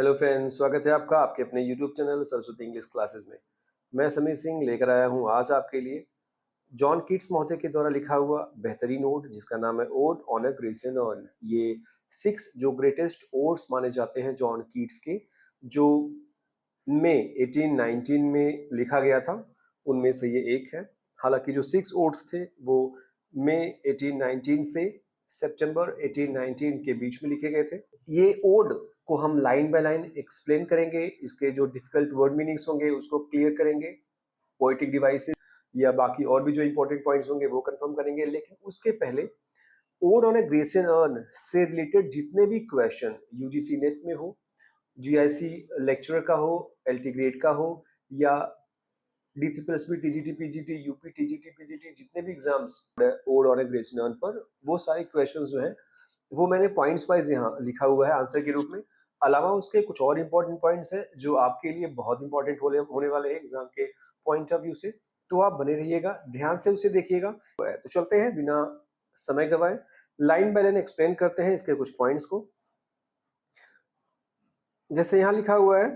Hello friends, स्वागत है आपका आपके अपने YouTube channel Saraswati English classes में। मैं समीर सिंह लेकर आया हूँ आज आपके लिए जॉन कीट्स महोदय के द्वारा लिखा हुआ बेहतरीन ओड जिसका नाम है odd on a Grecian earn. ये 6 जो ग्रेटेस्ट ओड्स माने जाते हैं जॉन कीट्स के, जो मई 1819 में लिखा गया था, उनमें से ये एक है। हालांकि जो 6 ओड्स थे वो मई 1819 से सितंबर 1819 के बीच में लिखे गए थे। ये ओड को हम लाइन बाय लाइन एक्सप्लेन करेंगे, इसके जो डिफिकल्ट वर्ड मीनिंग्स होंगे उसको क्लियर करेंगे, पोएटिक डिवाइसेस या बाकी और भी जो इंपॉर्टेंट पॉइंट्स होंगे वो कंफर्म करेंगे। लेकिन उसके पहले odd on a Grecian earn से रिलेटेड जितने भी क्वेश्चन यूजीसी नेट में हो, जीआईसी लेक्चरर का हो, एलटी ग्रेड का हो, या डी3+बी TGT PGT UP TGT PGT जितने भी exams ode on a Grecian urn पर, वो सारे क्वेश्चंस जो हैं वो मैंने पॉइंट्स वाइज यहाँ लिखा हुआ है आंसर के रूप में। अलावा उसके कुछ और इंपॉर्टेंट पॉइंट्स हैं जो आपके लिए बहुत इंपॉर्टेंट होने वाले हैं एग्जाम के पॉइंट ऑफ व्यू से, तो आप बने रहिएगा, ध्यान से उसे देखिएगा। तो चलते हैं बिना समय गवाए, लाइन बाय लाइन एक्सप्लेन करते हैं इसके कुछ पॉइंट्स को। जैसे यहाँ लिखा हुआ है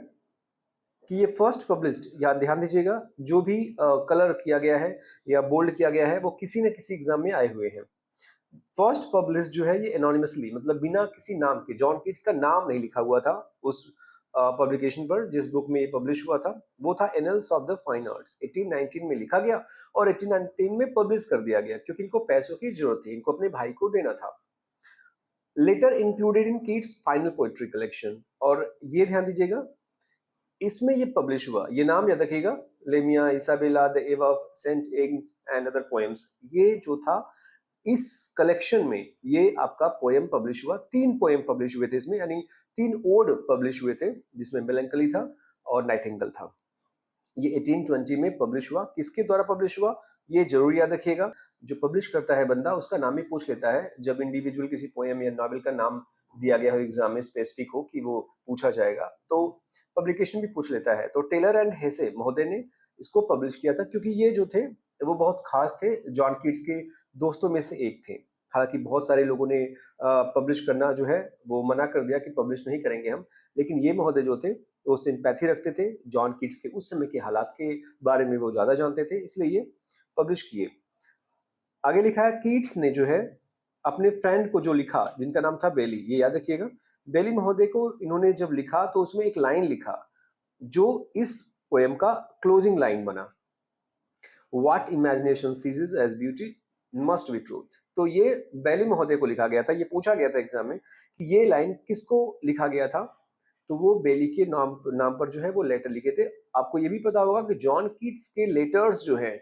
कि ये फर्स्ट पब्लिश्ड, या ध्यान दीजिएगा जो भी कलर किया गया है या बोल्ड किया गया है वो किसी न किसी एग्जाम में आए हुए हैं। फर्स्ट पब्लिश जो है ये एनोनिमसली, मतलब बिना किसी नाम के, जॉन कीट्स का नाम नहीं लिखा हुआ था उस पब्लिकेशन पर जिस बुक में ये पब्लिश हुआ था। वो था annuls of the fine arts, 1819 में लिखा गया और 1819 में पब्लिश कर दिया गया क्योंकि इनको पैसों की जरूरत थी, इनको अपने भाई को देना था। Letter included in Keats final poetry collection, और ये ध्यान दीजिएगा इसमें ये पब्लिश हुआ, ये नाम याद रखिएगा, Lamia Isabella the Eve of Saint Agnes and other poems, ये जो था इस कलेक्शन में ये आपका पोएम पब्लिश हुआ। 3 पोएम पब्लिश हुए थे इसमें, यानी 3 ओड पब्लिश हुए थे जिसमें मेलंकली था और नाइटिंगेल था। ये 1820 में पब्लिश हुआ। किसके द्वारा पब्लिश हुआ ये जरूर याद रखिएगा। जो पब्लिश करता है बंदा उसका नाम ही पूछ लेता है जब इंडिविजुअल किसी पोएम या नॉवेल का नाम दिया गया हो एग्जाम में, स्पेसिफिक हो कि वो पूछा जाएगा, तो पब्लिकेशन भी पूछ लेता है। तो टेलर एंड हेसे महोदय ने इसको पब्लिश किया था क्योंकि ये जो थे वो बहुत खास थे, जॉन कीट्स के दोस्तों में से एक थे। हालांकि बहुत सारे लोगों ने पब्लिश करना जो है वो मना कर दिया कि पब्लिश नहीं करेंगे हम, लेकिन ये महोदय जो थे वो सिंपैथी रखते थे, जॉन कीट्स के उस समय के हालात के बारे में वो ज्यादा जानते थे, इसलिए ये पब्लिश किए। आगे लिखा है कीट्स ने जो है अपने फ्रेंड को जो लिखा जिनका नाम था बेली, ये याद रखिएगा, बेली महोदय को इन्होंने जब लिखा तो उसमें एक लाइन लिखा जो इस पोएम का क्लोजिंग लाइन बना, what imagination seizes as beauty must be truth. तो ये बेली महोदय को लिखा गया था, ये पूछा गया था एग्जाम में कि ये लाइन किसको लिखा गया था, तो वो बेली के नाम पर जो है वो लेटर लिखे थे। आपको ये भी पता होगा कि जॉन कीट्स के लेटर्स जो हैं,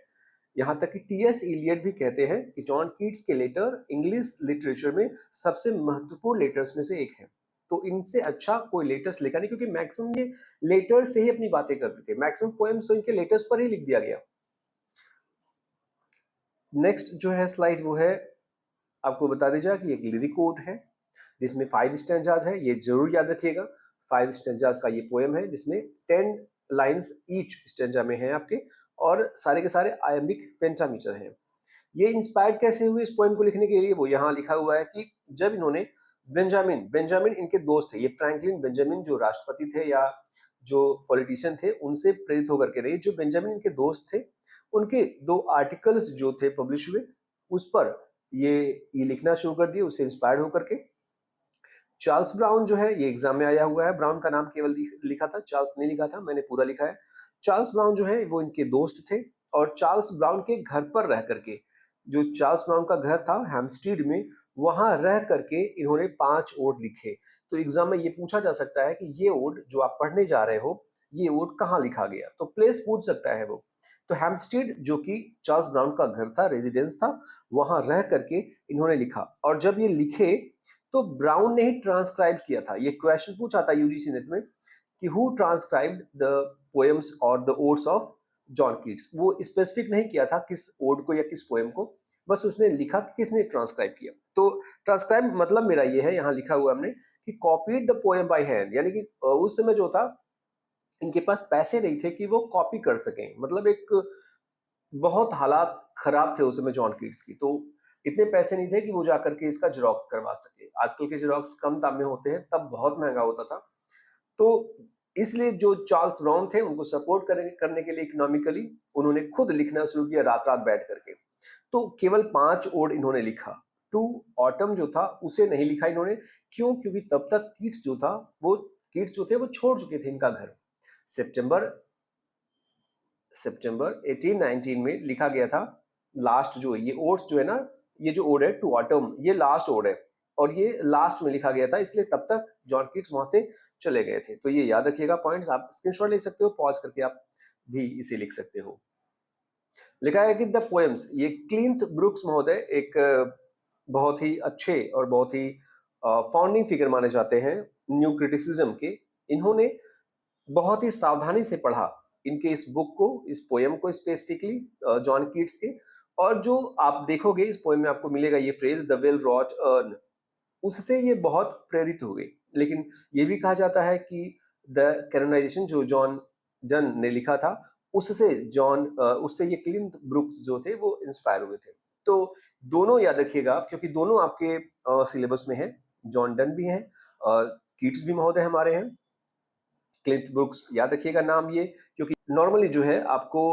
यहाँ तक कि टीएस इलियट भी कहते हैं कि जॉन कीट्स के लेटर इंग्लिश लिटरेचर में सबसे महत्वपूर्ण लेटर्स में से एक है। तो इनसे अच्छा कोई लेटर्स लिखा नहीं, क्योंकि मैक्सिमम ये लेटर्स से ही अपनी बातें करते थे, मैक्सिमम पोएम्स तो इनके लेटर्स पर ही लिख दिया गया। नेक्स्ट जो है स्लाइड वो है, आपको बता दीजिए कि एक लिरिक कोड है जिसमें 5 स्टैंजास है, ये जरूर याद रखिएगा। 5 स्टैंजास का ये पोएम है जिसमें 10 लाइंस ईच स्टैंजा में है आपके, और सारे के सारे आयम्बिक पेंटामीटर हैं। ये इंस्पायर्ड कैसे हुए इस पोएम को लिखने के लिए, वो यहाँ लिखा हुआ है कि जब इन्होंने बेंजामिन इनके दोस्त थे, ये फ्रैंकलिन बेंजामिन जो राष्ट्रपति थे या जो पॉलिटिशियन थे उनसे प्रेरित होकर के नहीं, जो बेंजामिन इनके दोस्त थे उनके 2 आर्टिकल्स जो थे पब्लिश हुए उस पर ये लिखना शुरू कर दिए, उससे इंस्पायर्ड होकर के। चार्ल्स ब्राउन जो है ये एग्जाम में आया हुआ है, ब्राउन का नाम केवल लिखा था, चार्ल्स नहीं लिखा था, मैंने पूरा लिखा है। चार्ल्स ब्राउन जो है वो इनके दोस्त थे, और चार्ल्स ब्राउन के घर पर रह करके, जो चार्ल्स ब्राउन का घर था हैम्पस्टीड में, वहां रह करके इन्होंने 5 ओड लिखे। तो एग्जाम में ये पूछा जा सकता है कि ये ओड जो आप पढ़ने जा रहे हो ये ओड कहाँ लिखा गया, तो प्लेस पूछ सकता है वो। तो हैम्पस्टीड जो कि चार्ल्स ब्राउन का घर था, रेजिडेंस था, वहां रह करके इन्होंने लिखा। और जब ये लिखे तो ब्राउन ने ही ट्रांसक्राइब किया था। ये क्वेश्चन पूछा था यूजीसी नेट में कि हु ट्रांसक्राइब्ड द पोएम्स और the odds of John Keats. वो स्पेसिफिक नहीं किया था किस ओड को या किस पोएम को, बस उसने लिखा कि किसने ट्रांसक्राइब किया। तो ट्रांसक्राइब मतलब मेरा ये है, यहाँ लिखा हुआ हमने कि copied the poem by hand, यानी कि उस समय जो था इनके पास पैसे नहीं थे कि वो कॉपी कर सकें, मतलब एक बहुत हालात खराब थे उस समय जॉन कीट्स की, तो इतने पैसे नहीं थे कि वो जाकर के इसका जेरोक्स करवा सके। आजकल के जेरोक्स कम दाम में होते हैं, तब बहुत महंगा होता था। तो इसलिए जो चार्ल्स ब्राउन थे उनको सपोर्ट करने के लिए इकोनॉमिकली उन्होंने खुद लिखना शुरू किया रात रात बैठ करके। तो केवल 5 ओड इन्होंने लिखा। टू ऑटम जो था उसे नहीं लिखा इन्होंने। क्यों? क्योंकि तब तक कीट्स जो थे वो छोड़ चुके थे इनका घर। सितंबर सितंबर 1819 में लिखा गया था। लास्ट जो ये ओड्स जो है ना, ये जो ओड है टू ऑटम, ये लास्ट ओड है और ये लास्ट में लिखा गया था, इसलिए तब तक जॉन कीट्स वहां से चले गए थे। तो ये याद रखिएगा पॉइंट्स, आप स्क्रीनशॉट ले सकते हो, पॉज करके आप भी इसे लिख सकते हो। लिखा है कि द पोएम्स, ये क्लिंट ब्रूक्स महोदय एक बहुत ही अच्छे और बहुत ही फाउंडिंग फिगर माने जाते हैं न्यू क्रिटिसिज्म के। इन्होंने बहुत ही सावधानी से पढ़ा इनके इस बुक को, इस पोएम को स्पेसिफिकली जॉन कीट्स के। और जो आप देखोगे इस पोएम में आपको मिलेगा ये phrase the well wrought urn, उससे ये बहुत प्रेरित हो गए। लेकिन ये भी कहा जाता है कि द कैनोनाइजेशन जो जॉन डन ने लिखा था उससे ये क्लिंट ब्रूक्स जो थे वो इंस्पायर हुए थे। तो दोनों याद रखिएगा क्योंकि दोनों आपके सिलेबस में है। जॉन डन भी हैं, कीट्स भी महोदय हमारे हैं। क्लिंट ब्रूक्स याद रखिएगा नाम ये, क्योंकि नॉर्मली जो है आपको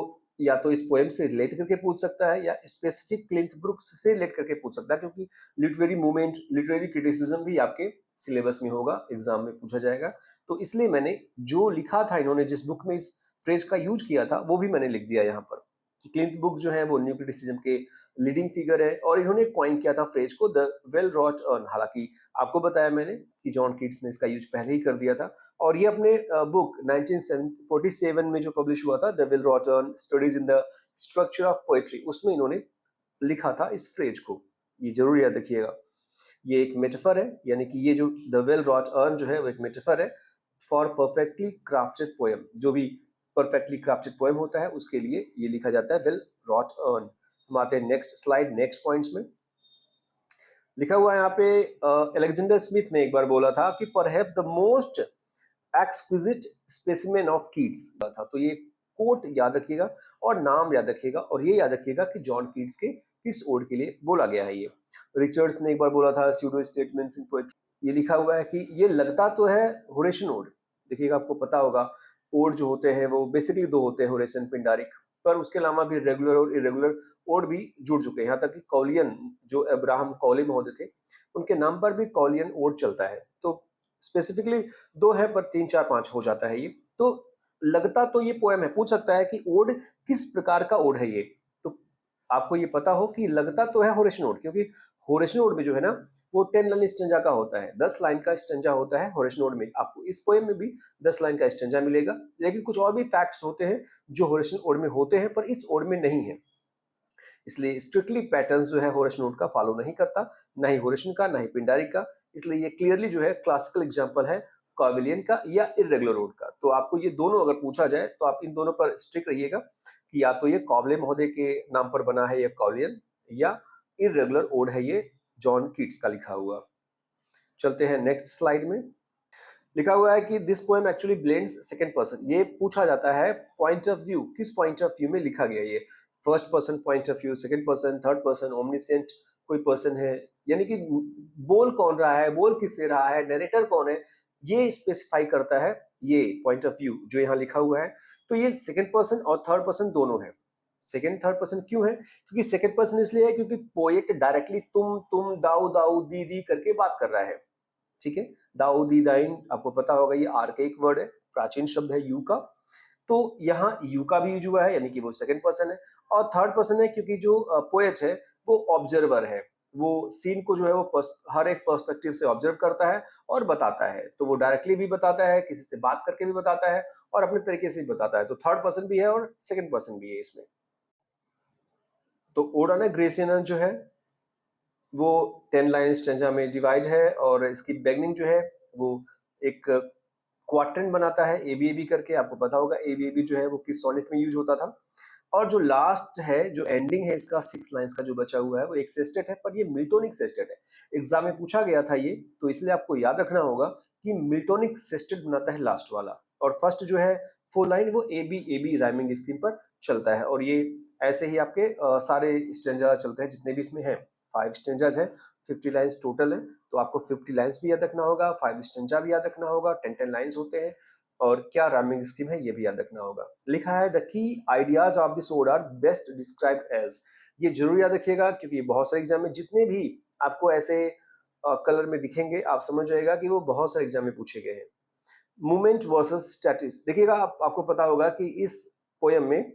या तो इस पोएम से रिलेट करके पूछ सकता है या स्पेसिफिक क्लिंट ब्रूक्स से रिलेट करके पूछ सकता है, क्योंकि लिटरेरी मूवमेंट, लिटरेरी क्रिटिसिज्म भी आपके सिलेबस में होगा, एग्जाम में पूछा जाएगा। तो इसलिए मैंने जो लिखा था इन्होंने, जिस बुक में इस फ्रेज का यूज किया था वो भी मैंने लिख दिया यहाँ पर। क्लिंट बुक जो है वो न्यू क्रिटिसिज्म के लीडिंग फिगर है और इन्होंने कॉइन किया था फ्रेज को द वेल रॉट अर्न। हालांकि आपको बताया मैंने कि जॉन कीट्स ने इसका यूज पहले ही कर दिया था और ये अपने बुक 1947 में जो पब्लिश हुआ था the well wrought urn studies in the structure of poetry, उसमें इन्होंने लिखा था इस फ्रेज को। ये जरूर याद रखिएगा। ये एक मेटाफर है, यानी कि ये जो द वेल रॉट अर्न जो है वो एक मेटाफर है फॉर परफेक्टली क्राफ्टेड पोएम। जो भी परफेक्टली क्राफ्टेड पोएम होता है उसके लिए ये लिखा जाता है वेल रॉट अर्न। हम आते हैं नेक्स्ट स्लाइड, नेक्स्ट पॉइंट्स में। लिखा हुआ है यहाँ पे अलेक्जेंडर स्मिथ ने एक बार बोला था कि perhaps the most exquisite specimen of Keats था। तो ये कोट याद रखिएगा और नाम याद रखिएगा और ये याद रखिएगा कि जॉन कीट्स के किस ओड के लिए बोला गया है। ये रिचर्ड्स ने एक बार बोला था स्यूडो स्टेटमेंट्स इन पोएट्री। ये लिखा हुआ है कि ये लगता तो है होरेशियन ओड। देखिएगा आपको पता होगा ओड जो होते हैं वो बेसिकली दो होते हैं, होरेशियन, पिंडारिक, पर उसके अलावा भी रेगुलर और इरेगुलर ओड भी जुड़ चुके हैं। यहाँ तक कि कौलियन जो अब्राहम कौली महोदय थे उनके नाम पर भी कौलियन ओड चलता है। तो स्पेसिफिकली दो है पर 3 4 5 हो जाता है ये। तो लगता तो ये पोएम है, पूछ सकता है कि ओड किस प्रकार का ओड है ये। तो आपको ये पता हो कि लगता तो है होरेशियन ओड, क्योंकि होरेशियन ओड में जो है ना वो 10 लाइन स्टेंजा का होता है, 10 लाइन का स्टेंजा होता है होरेशियन ओड में। आपको इस पोएम में भी 10 लाइन का स्टेंजा मिलेगा, लेकिन कुछ और भी फैक्ट्स होते हैं जो होरेशियन ओड में होते हैं पर इस ओड में नहीं है। इसलिए स्ट्रिक्टली पैटर्न्स जो है होरेशियन ओड का फॉलो नहीं करता, ना ही होरेशियन का, ना ही पिंडारी का। इसलिए ये क्लियरली जो है क्लासिकल एग्जांपल है कॉविलियन का या इरेगुलर ओड का। तो आपको ये दोनों अगर पूछा जाए तो आप इन दोनों पर स्ट्रिक्ट रहिएगा कि या तो ये कॉवले महोदय के नाम पर बना है या कॉविलियन, या इरेगुलर ओड है ये जॉन कीट्स का लिखा हुआ। चलते हैं नेक्स्ट स्लाइड में। लिखा हुआ है कि this poem actually blends second person. ये पूछा जाता है पॉइंट ऑफ व्यू, किस पॉइंट ऑफ व्यू में लिखा गया ये। First person point of view, second person, third person, omniscient कोई पर्सन है, यानी कि बोल कौन रहा है, बोल किससे रहा है, नरेटर कौन है, ये स्पेसिफाई करता है ये पॉइंट ऑफ व्यू जो यहाँ लिखा हुआ है। तो ये सेकंड पर्सन और थर्ड पर्सन दोनों है। सेकंड थर्ड पर्सन क्यों है? क्योंकि सेकंड पर्सन इसलिए है क्योंकि पोएट डायरेक्टली तुम दाऊ दाऊ दी दी करके बात कर रहा है। ठीक है, दाऊदी दाइन आपको पता होगा ये आर्केइक वर्ड है, प्राचीन शब्द है यू का। तो यहाँ यू का भी यूज हुआ है, यानी कि वो सेकंड पर्सन है। और थर्ड पर्सन है क्योंकि जो पोएट है वो ऑब्जर्वर है, वो सीन को जो है वो हर एक पर्सपेक्टिव से ऑब्जर्व करता है और बताता है। तो वो डायरेक्टली भी बताता है, किसी से बात करके भी बताता है और अपने तरीके से भी बताता है। तो थर्ड पर्सन भी है और सेकंड पर्सन भी है इसमें। तो ओडाना ग्रेसियना जो है वो 10 लाइन स्टेंजा में डिवाइड है और इसकी बेगनिंग जो है वो एक क्वार्टेंट बनाता है एबीएबी करके। आपको पता होगा एबीएबी जो है वो किस सोनेट में यूज होता था। और जो लास्ट है, जो एंडिंग है इसका 6 लाइंस का जो बचा हुआ है वो एक सेस्टेट है, पर ये मिल्टोनिक सेस्टेट है। एग्जाम में पूछा गया था ये, तो इसलिए आपको याद रखना होगा कि मिल्टोनिक सेस्टेट बनाता है लास्ट वाला। और फर्स्ट जो है 4 लाइन वो एबी राइमिंग स्कीम पर चलता है। और ये ऐसे ही आपके सारे स्टेंजा चलते हैं जितने भी इसमें हैं। 5 स्टेंजाज है, 50 लाइंस टोटल है, तो आपको 50 लाइंस भी याद रखना होगा, 5 स्टेंजा भी याद रखना होगा, 10 लाइंस होते हैं, और क्या राइमिंग स्कीम है ये भी याद रखना होगा। लिखा है the key ideas of this ode are best described as, ये जरूर याद रखिएगा क्योंकि बहुत सारे एग्जाम में जितने भी आपको ऐसे कलर में दिखेंगे आप समझ जाएगा कि वो बहुत सारे एग्जाम में पूछे गए हैं। मूवमेंट वर्सेस स्टैटिस, देखिएगा आपको पता होगा कि इस पोयम में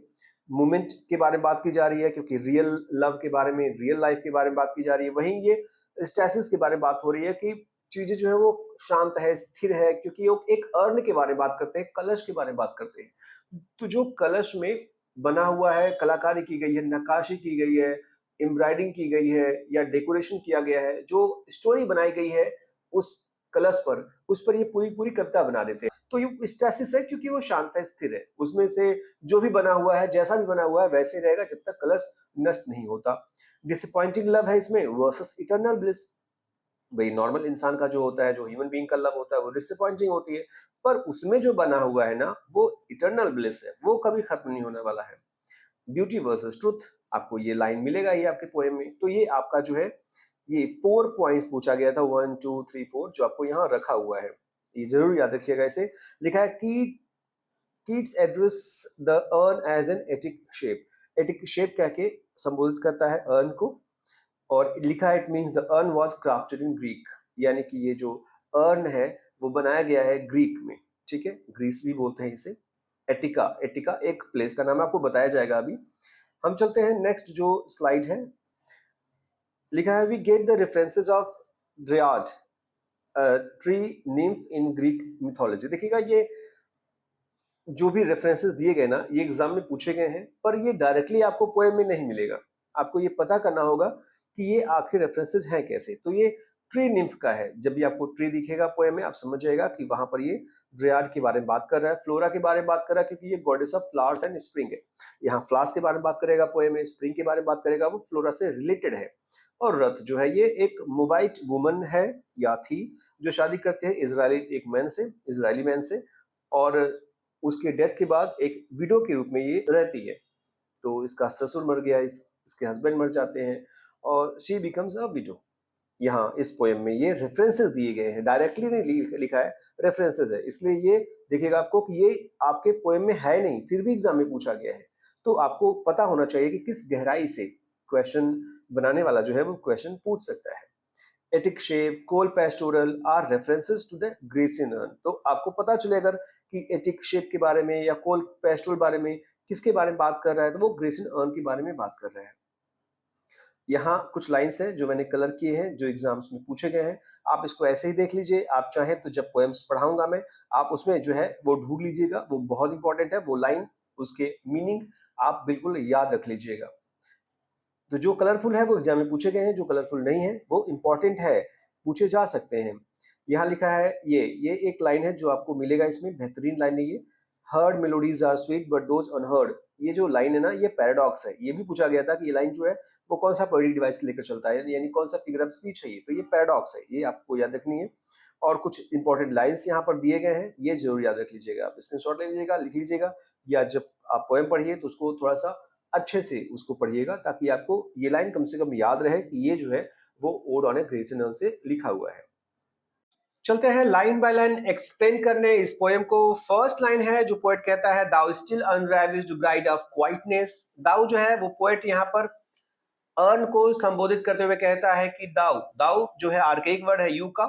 मूवमेंट के बारे में बात की जा रही है क्योंकि रियल लव के बारे में, रियल लाइफ के बारे में बात की जा रही है, वहीं ये स्टैसिस के बारे में बात हो रही है कि चीजें जो है वो शांत है, स्थिर है, क्योंकि वो एक अर्न के बारे में बात करते हैं, कलश के बारे में बात करते हैं। तो जो कलश में बना हुआ है, कलाकारी की गई है, नक्काशी की गई है, एम्ब्रॉयडिंग की गई है या डेकोरेशन किया गया है, जो स्टोरी बनाई गई है उस कलश पर, उस पर ये पूरी पूरी कविता बना देते हैं। तो ये स्टैसिस है क्योंकि वो शांत है, स्थिर है, उसमें से जो भी बना हुआ है, जैसा भी बना हुआ है वैसे रहेगा जब तक कलश नष्ट नहीं होता। डिसअपॉइंटिंग लव है इसमें वर्सेस इटर्नल ब्लिस, भाई नॉर्मल इंसान का जो होता है, जो ह्यूमन बीइंग का लव होता है वो डिसअपॉइंटिंग होती है, पर उसमें जो बना हुआ है ना वो इटर्नल ब्लिस है, वो कभी खत्म नहीं होने वाला है। ब्यूटी वर्सेस ट्रुथ, आपको ये लाइन मिलेगा ये आपके पोएम में। तो ये आपका जो है ये 4 पॉइंट्स पूछा गया था, 1 2 3 4 जो आपको यहाँ रखा हुआ है, ये जरूर याद रखिएगा। इसे लिखा है Keats address the urn as an Attic shape, Attic shape कह के संबोधित करता है अर्न को, और लिखा है it means the earn was crafted in Greek, यानी कि ये जो अर्न है वो बनाया गया है ग्रीक में, ठीक है, ग्रीस भी बोलते हैं इसे। एटिका, एटिका एक प्लेस का नाम है, आपको बताया जाएगा अभी। हम चलते हैं नेक्स्ट जो स्लाइड है, लिखा है we get the references of dryad tree nymph in Greek mythology. देखिएगा ये जो भी रेफरेंसेस दिए गए ना ये एग्जाम में पूछे गए हैं, पर ये डायरेक्टली आपको पोएम में नहीं मिलेगा, आपको ये पता करना होगा कि ये आखिर रेफरेंसेस हैं कैसे। तो ये ट्री निम्फ का है, जब भी आपको ट्री दिखेगा पोएम में आप समझ जाएगा कि वहां पर ये ड्रियाड के बारे में बात कर रहा है, फ्लोरा के बारे में बात कर रहा है क्योंकि ये goddess of flowers and spring है। यहाँ फ्लावर्स के बारे में बात करेगा पोएम में, स्प्रिंग के बारे में बात करेगा, वो फ्लोरा से रिलेटेड है। और रथ जो है ये एक मोबाइट वुमन है या थी जो शादी करते हैं इजरायली एक मैन से, इजरायली मैन से, और उसके डेथ के बाद एक विडो के रूप में ये रहती है। तो इसका ससुर मर गया, इसके हस्बैंड मर जाते हैं और शी बिकम्स अ विडो। यहाँ इस पोएम में ये रेफरेंसेस दिए गए हैं, डायरेक्टली नहीं लिखा है, रेफरेंसेस है, इसलिए ये देखिएगा आपको कि ये आपके पोएम में है नहीं, फिर भी एग्जाम में पूछा गया है। तो आपको पता होना चाहिए कि किस गहराई से क्वेश्चन बनाने वाला जो है वो क्वेश्चन पूछ सकता है। Attic shape, cold pastoral are references to the Grecian urn. तो आपको पता चले अगर कि एटिक शेप के बारे में या कोल पेस्टोरल बारे में किसके बारे में बात कर रहा है, तो वो ग्रीसियन अर्न के बारे में बात कर रहा है। यहाँ कुछ लाइंस हैं जो मैंने कलर किए हैं, जो एग्जाम्स में पूछे गए हैं, आप इसको ऐसे ही देख लीजिए। आप चाहें तो जब पोएम्स पढ़ाऊंगा मैं, आप उसमें जो है वो ढूंढ लीजिएगा, वो बहुत इंपॉर्टेंट है, वो लाइन उसके मीनिंग आप बिल्कुल याद रख लीजिएगा। तो जो कलरफुल है वो एग्जाम में पूछे गए हैं, जो कलरफुल नहीं है वो इंपॉर्टेंट है, पूछे जा सकते हैं। यहाँ लिखा है ये एक लाइन है जो आपको मिलेगा इसमें, बेहतरीन लाइन है ये, heard melodies are sweet but those unheard. ये जो लाइन है ना ये पैराडॉक्स है, ये भी पूछा गया था कि ये लाइन जो है वो कौन सा पोएटिक डिवाइस लेकर चलता है, यानी कौन सा फिगर ऑफ स्पीच है ये, तो ये पैराडॉक्स है, ये आपको याद रखनी है। और कुछ इंपॉर्टेंट लाइंस यहाँ पर दिए गए हैं, ये जरूर याद रख लीजिएगा, आप स्क्रीनशॉट ले लीजिएगा, लिख लीजिएगा, या जब आप पोएम पढ़िए तो उसको थोड़ा सा अच्छे से उसको पढ़िएगा ताकि आपको ये लाइन कम से कम याद रहे कि ये जो है वो odd on a Grecian earn से लिखा हुआ है। चलते हैं लाइन बाय लाइन एक्सप्लेन करने इस पोएम को। फर्स्ट लाइन है जो पोएट कहता है, दाउ स्टिल अनराविज्ड ब्राइड ऑफ क्वाइटनेस। दाउ जो है वो पोएट यहाँ पर अर्न को संबोधित करते हुए कहता है कि दाउ, दाउ जो है आर्केइक वर्ड है यू का,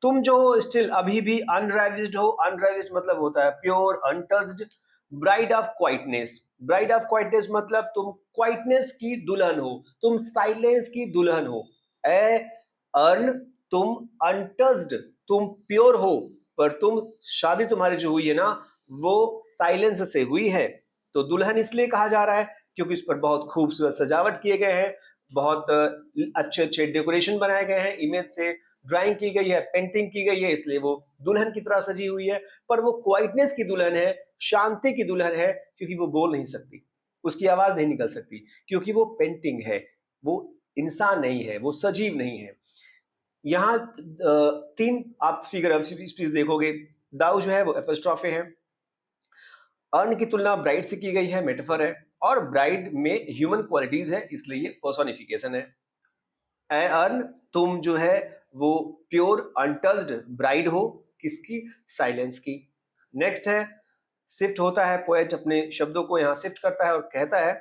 तुम जो स्टिल अभी भी अनराविज्ड हो, अनराविज्ड मतलब होता है pure, untouched, bride of quietness, bride of quietness मतलब तुम क्वाइटनेस की दुल्हन हो, तुम साइलेंस की दुल्हन हो। ए अर्न, तुम अनटच्ड, तुम प्योर हो, पर तुम शादी तुम्हारी जो हुई है ना वो साइलेंस से हुई है। तो दुल्हन इसलिए कहा जा रहा है क्योंकि इस पर बहुत खूबसूरत सजावट किए गए हैं, बहुत अच्छे अच्छे डेकोरेशन बनाए गए हैं, इमेज से ड्राइंग की गई है, पेंटिंग की गई है, इसलिए वो दुल्हन की तरह सजी हुई है। पर वो क्वाइटनेस की दुल्हन है, शांति की दुल्हन है, क्योंकि वो बोल नहीं सकती, उसकी आवाज नहीं निकल सकती, क्योंकि वो पेंटिंग है, वो इंसान नहीं है, वो सजीव नहीं है। यहाँ 3 आप फिगर ऑफ स्पीच देखोगे, दाऊ जो है वो एपोस्ट्रोफे है, अर्न की तुलना ब्राइड से की गई है, मेटाफर है, और ब्राइड में ह्यूमन क्वालिटीज है इसलिए ये पर्सोनिफिकेशन है। ए अर्न, तुम जो है वो प्योर अनटच्ड ब्राइड हो, किसकी? साइलेंस की। नेक्स्ट है शिफ्ट होता है, पोएट अपने शब्दों को यहाँ शिफ्ट करता है और कहता है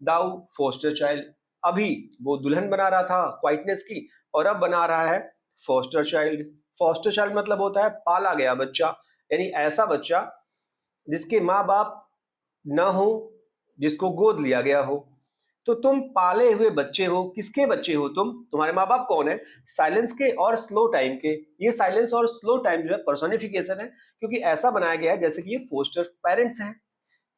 दाउ फोस्टर चाइल्ड। अभी वो दुल्हन बना रहा था क्वाइटनेस की और अब बना रहा है फोस्टर चाइल्ड। फोस्टर चाइल्ड मतलब होता है पाला गया बच्चा, यानी ऐसा बच्चा जिसके माँ बाप न हो, जिसको गोद लिया गया हो। तो तुम पाले हुए बच्चे हो, किसके बच्चे हो तुम? तुम्हारे माँ बाप कौन है? साइलेंस के और स्लो टाइम के। ये साइलेंस और स्लो टाइम जो है पर्सोनिफिकेशन है, क्योंकि ऐसा बनाया गया है जैसे कि ये फोस्टर पेरेंट्स हैं,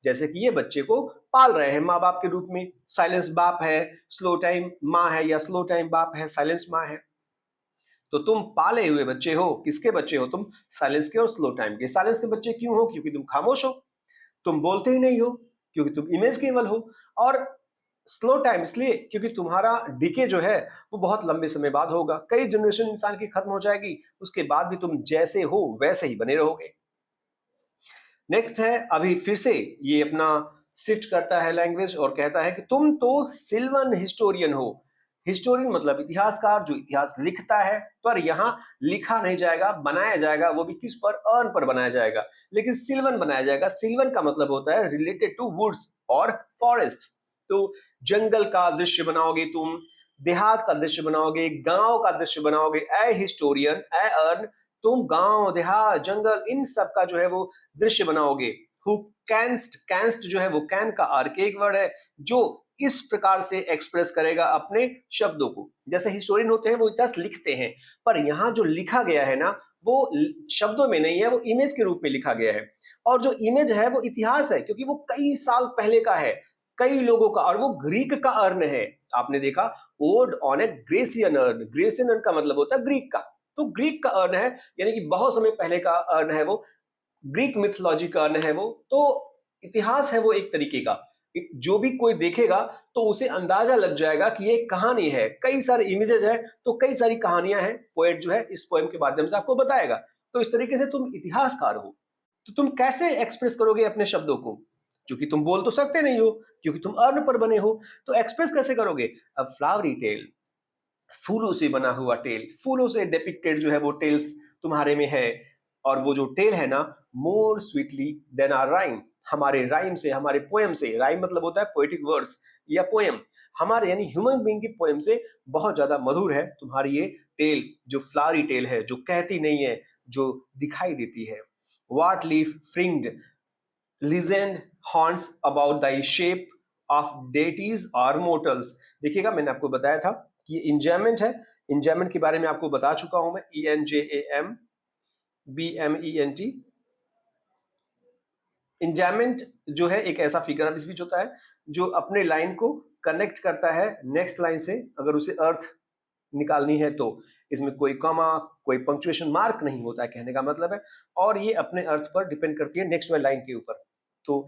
जैसे कि ये बच्चे को पाल रहे हैं माँ बाप के रूप में। साइलेंस बाप है, स्लो टाइम माँ है, या स्लो टाइम बाप है, साइलेंस माँ है। तो तुम पाले हुए बच्चे हो, किसके बच्चे हो तुम? साइलेंस के और स्लो टाइम के। साइलेंस के बच्चे क्यों हो? क्योंकि तुम खामोश हो, तुम बोलते ही नहीं हो, क्योंकि तुम इमेज केवल हो। और स्लो टाइम इसलिए क्योंकि तुम्हारा डीके जो है वो बहुत लंबे समय बाद होगा, कई जनरेशन इंसान की खत्म हो जाएगी, उसके बाद भी तुम जैसे हो वैसे ही बने रहोगे। नेक्स्ट है, अभी फिर से ये अपना शिफ्ट करता है लैंग्वेज और कहता है कि तुम तो सिल्वन हिस्टोरियन हो। हिस्टोरियन मतलब इतिहासकार, जो इतिहास लिखता है, पर यहाँ लिखा नहीं जाएगा, बनाया जाएगा, वो भी किस पर? अर्न पर बनाया जाएगा, लेकिन सिल्वन बनाया जाएगा। सिल्वन का मतलब होता है रिलेटेड टू वुड्स और फॉरेस्ट। तो जंगल का दृश्य बनाओगे तुम, देहात का दृश्य बनाओगे, गांव का दृश्य बनाओगे। ए हिस्टोरियन, ए अर्न, तुम गांव देहात जंगल इन सब का जो है वो दृश्य बनाओगे। हु कैंस्ट, कैंस्ट जो है वो कैन का आर्केक वर्ड है, जो इस प्रकार से एक्सप्रेस करेगा अपने शब्दों को। जैसे हिस्टोरियन होते हैं वो इतिहास लिखते हैं, पर यहाँ जो लिखा गया है ना, वो शब्दों में नहीं है, वो इमेज के रूप में लिखा गया है। और जो इमेज है वो इतिहास है, क्योंकि वो कई साल पहले का है, कई लोगों का, और वो ग्रीक का अर्न है। आपने देखा odd on a Grecian earn, Grecian earn का मतलब होता है ग्रीक का, तो ग्रीक का अर्न है, यानी कि बहुत समय पहले का अर्न है वो, ग्रीक मिथोलॉजी का अर्न है वो। तो इतिहास है वो एक तरीके का, जो भी कोई देखेगा तो उसे अंदाजा लग जाएगा कि ये कहानी है, कई सारे इमेजेस है, तो कई सारी कहानियां हैं। पोएट जो है इस पोएम के माध्यम से आपको बताएगा। तो इस तरीके से तुम इतिहासकार हो, तो तुम कैसे एक्सप्रेस करोगे अपने शब्दों को? क्योंकि तुम बोल तो सकते नहीं हो, क्योंकि तुम अर्न पर बने हो, तो एक्सप्रेस कैसे करोगे? अब फ्लावरी टेल, फूलों से बना हुआ टेल, फूलों से डिपिक्टेड जो है वो टेल्स तुम्हारे में है। और वो जो टेल है ना, more sweetly than our rhyme, हमारे राइम से, हमारे पोएम से, राइम मतलब होता है पोएटिक वर्ड्स या पोएम, हमारे यानी ह्यूमन बीइंग की पोएम से बहुत ज्यादा मधुर है तुम्हारी ये टेल, जो फ्लावरी टेल है, जो कहती नहीं है, जो दिखाई देती है। वाट leaf फ्रिंग्ड legend haunts about thy shape of deities or mortals। देखिएगा मैंने आपको बताया था कि इंजॉयमेंट है, इंजॉयमेंट के बारे में आपको बता चुका हूं मैं, ENJAMBMENT। इंजॉयमेंट जो है एक ऐसा फिगर ऑफ स्पीच होता है जो अपने लाइन को कनेक्ट करता है नेक्स्ट लाइन से, अगर उसे अर्थ निकालनी है तो। इसमें कोई कॉमा, कोई पंक्चुएशन मार्क नहीं होता है, कहने का मतलब है, और ये अपने अर्थ पर डिपेंड करती है नेक्स्ट वाली लाइन के ऊपर। तो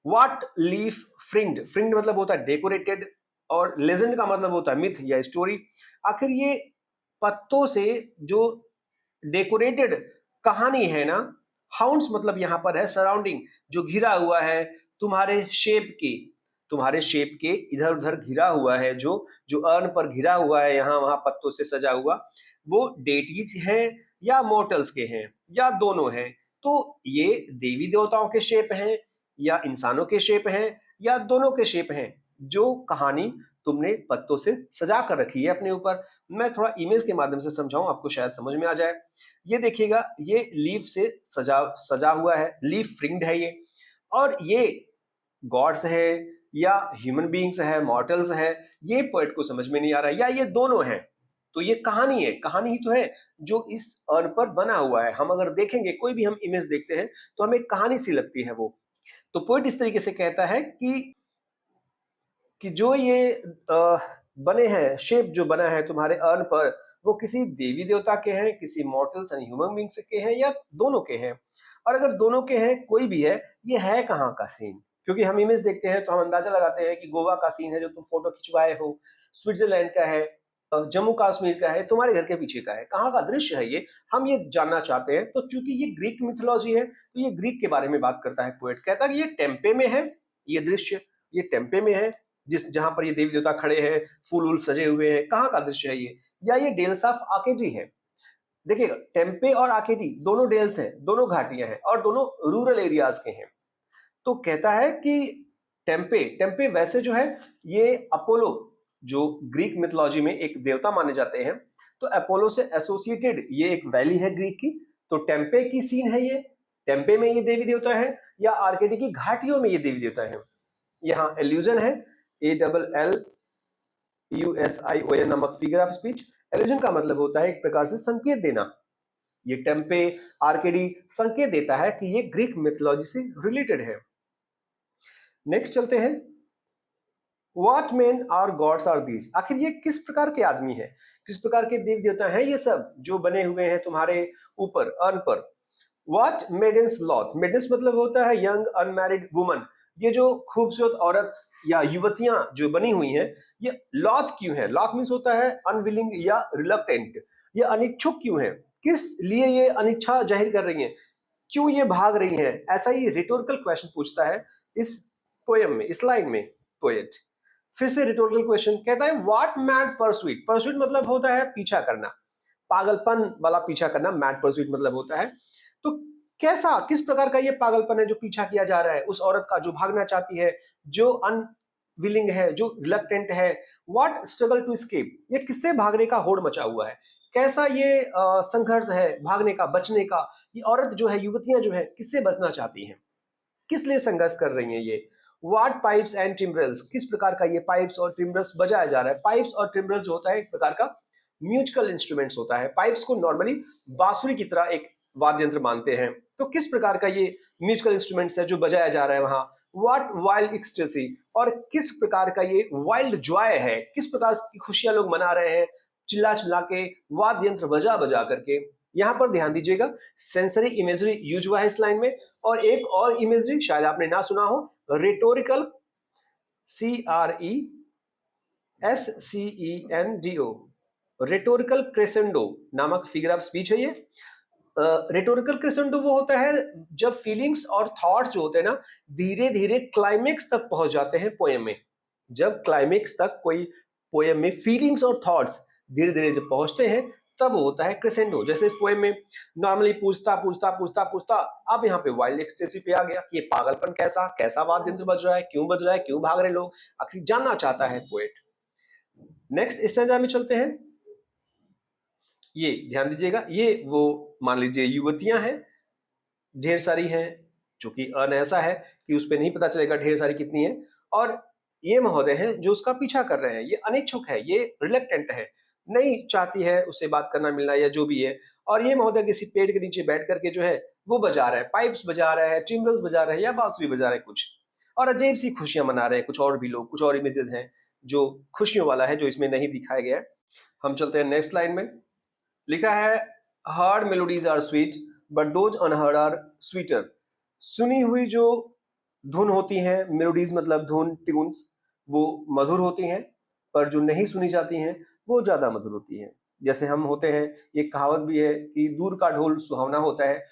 व्हाट लीफ फ्रिंग्ड, फ्रिंग्ड मतलब होता है डेकोरेटेड, और लेजेंड का मतलब होता है मिथ या स्टोरी। आखिर ये पत्तों से जो डेकोरेटेड कहानी है ना, हाउंड्स मतलब यहां पर है सराउंडिंग, जो घिरा हुआ है तुम्हारे शेप के, तुम्हारे शेप के इधर उधर घिरा हुआ है, जो जो अर्न पर घिरा हुआ है, यहाँ वहां पत्तों से सजा हुआ, वो डेटीज हैं या मोर्टल्स के हैं या दोनों हैं? तो ये देवी देवताओं के शेप हैं या इंसानों के शेप हैं या दोनों के शेप हैं? जो कहानी तुमने पत्तों से सजा कर रखी है अपने ऊपर। मैं थोड़ा इमेज के माध्यम से समझाऊं, आपको शायद समझ में आ जाए। ये देखिएगा, ये लीफ से सजा सजा हुआ है, लीफ फ्रिंग्ड है ये, और ये गॉड्स है या ह्यूमन बीइंग्स है, मॉर्टल्स है, ये पोएट को समझ में नहीं आ रहा है, या ये दोनों हैं। तो ये कहानी है, कहानी ही तो है जो इस अर्न पर बना हुआ है। हम अगर देखेंगे, कोई भी हम इमेज देखते हैं तो हमें कहानी सी लगती है वो। तो पोएट इस तरीके से कहता है कि जो ये बने हैं, शेप जो बना है तुम्हारे अर्न पर, वो किसी देवी देवता के हैं, किसी मॉर्टल्स यानी ह्यूमन बीइंग्स के हैं, या दोनों के हैं? और अगर दोनों के हैं, कोई भी है, ये है कहाँ का सीन? क्योंकि हम इमेज देखते हैं तो हम अंदाजा लगाते हैं कि गोवा का सीन है जो तुम फोटो खिंचवाए हो, स्विट्जरलैंड का है, जम्मू कश्मीर का है, तुम्हारे घर के पीछे का है, कहाँ का दृश्य है ये, हम ये जानना चाहते हैं। तो चूंकि ये ग्रीक मिथोलॉजी है, तो ये ग्रीक के बारे में बात करता है पोएट, कहता है कि ये टेम्पे में है, ये दृश्य ये टेम्पे में है, जिस जहां पर ये देवी देवता खड़े हैं, फूल उल सजे हुए हैं, कहाँ का दृश्य है ये, या ये डेल्स ऑफ आकेजी है। देखिएगा, टेम्पे और आकेटी दोनों डेल्स हैं, दोनों घाटियां हैं और दोनों रूरल एरियाज के हैं। तो कहता है कि टेम्पे टेम्पे वैसे जो है ये अपोलो, जो ग्रीक मिथोलॉजी में एक देवता माने जाते हैं, तो अपोलो से एसोसिएटेड ये एक वैली है ग्रीक की। तो टेम्पे की सीन है ये, टेम्पे में ये देवी देवता है या आर्केडी की घाटियों में ये देवी देवता है। यहाँ एल्यूजन है, ALLUSION नामक फिगर ऑफ स्पीच। एल्यूजन का मतलब होता है एक प्रकार से संकेत देना। ये टेम्पे आर्केडी संकेत देता है कि ये ग्रीक मिथोलॉजी से रिलेटेड है। नेक्स्ट चलते हैं, What men are gods are these? आखिर ये किस प्रकार के आदमी हैं, किस प्रकार के देव देवता हैं ये सब जो बने हुए हैं तुम्हारे ऊपर अर्न पर। What maidens lot? Maidens मतलब होता है यंग अनमैरिड वुमन। ये जो खूबसूरत औरत या युवतियां जो बनी हुई हैं, ये लॉथ क्यों है? लॉथ मीन्स होता है अनविलिंग या रिलक्टेंट। ये अनिच्छुक क्यों है? किस लिए ये अनिच्छा जाहिर कर रही हैं? क्यों ये भाग रही हैं? ऐसा ही रिटोरिकल क्वेश्चन पूछता है इस पोएम में, इस लाइन में पोएट। फिर से रिटोरिकल क्वेश्चन कहता है व्हाट मैड परस्यूट। परस्यूट मतलब होता है पीछा करना, पागलपन वाला पीछा करना, मैड परस्यूट मतलब होता है। तो कैसा, किस प्रकार का ये पागलपन है जो पीछा किया जा रहा है उस औरत का जो भागना चाहती है, जो अनविलिंग है, जो रिलक्टेंट है। व्हाट स्ट्रगल टू एस्केप, ये किससे भागने का होड़ मचा हुआ है, कैसा ये संघर्ष है भागने का, बचने का। ये औरत जो है, युवतियां जो है, किससे बचना चाहती हैं, किस लिए संघर्ष कर रही हैं ये। वाट पाइप्स एंड टिम्ब्रल्स, किस प्रकार का ये पाइप्स और टिम्ब्रल्स बजाया जा रहा है। पाइप्स और टिम्ब्रल्स जो होता है एक प्रकार का म्यूजिकल इंस्ट्रूमेंट्स होता है। पाइप्स को नॉर्मली बांसुरी की तरह एक वाद्य यंत्र मानते हैं। तो किस प्रकार का ये म्यूजिकल इंस्ट्रूमेंट्स है जो बजाया जा रहा है वहां। व्हाट वाइल्ड एक्सटेसी, और किस प्रकार का ये वाइल्ड जॉय है, किस प्रकार की खुशियां लोग मना रहे हैं चिल्ला चिल्ला के, वाद्य यंत्र बजा बजा करके। यहां पर ध्यान दीजिएगा, सेंसरी इमेजरी यूज हुआ है इस लाइन में। और एक और इमेजरी शायद आपने ना सुना हो, रेटोरिकल, CRESCENDO, रेटोरिकल क्रेसेंडो नामक फिगर ऑफ स्पीच है ये। रेटोरिकल क्रेसेंडो वो होता है जब फीलिंग्स और थॉट्स जो होते हैं ना, धीरे धीरे क्लाइमेक्स तक पहुंच जाते हैं पोएम में। जब क्लाइमेक्स तक कोई पोएम में फीलिंग्स और थॉट्स धीरे धीरे जब पहुंचते हैं, तब होता है क्रेसेंडो। जैसे इस पोएम में नॉर्मली पूछता पूछता पूछता पूछता अब यहाँ पे वाइल्ड एक्सटेसी पे आ गया कि ये पागलपन कैसा, कैसा वाद्य यंत्र बज रहा है, क्यों बज रहा है, क्यों भाग रहे लोग, आखिर जानना चाहता है पोएट। नेक्स्ट स्टैंजा में चलते हैं। ये ध्यान दीजिएगा, ये वो मान लीजिए युवतियां हैं, ढेर सारी हैं, चूंकि अन ऐसा है कि उस पर नहीं पता चलेगा ढेर सारी कितनी है। और ये महोदय हैं जो उसका पीछा कर रहे हैं, ये अनिच्छुक है, ये रिलेक्टेंट है, नहीं चाहती है उससे बात करना मिलना या जो भी है। और ये महोदय किसी पेड़ के नीचे बैठ करके जो है वो बजा रहे हैं, पाइप्स बजा रहे हैं, टिम्बल्स बजा रहे हैं या बांसुरी बजा रहे हैं कुछ, और अजीब सी खुशियां मना रहे हैं कुछ और भी लोग। कुछ और इमेजेस हैं जो खुशियों वाला है, जो इसमें नहीं दिखाया गया है। हम चलते हैं नेक्स्ट लाइन में। लिखा है heard melodies are sweet but those unheard are sweeter. सुनी हुई जो धुन होती हैं, मेलोडीज मतलब धुन, ट्यून्स, वो मधुर होती हैं, पर जो नहीं सुनी जाती हैं वो ज्यादा मधुर होती हैं। जैसे हम होते हैं, ये कहावत भी है कि दूर का ढोल सुहावना होता है।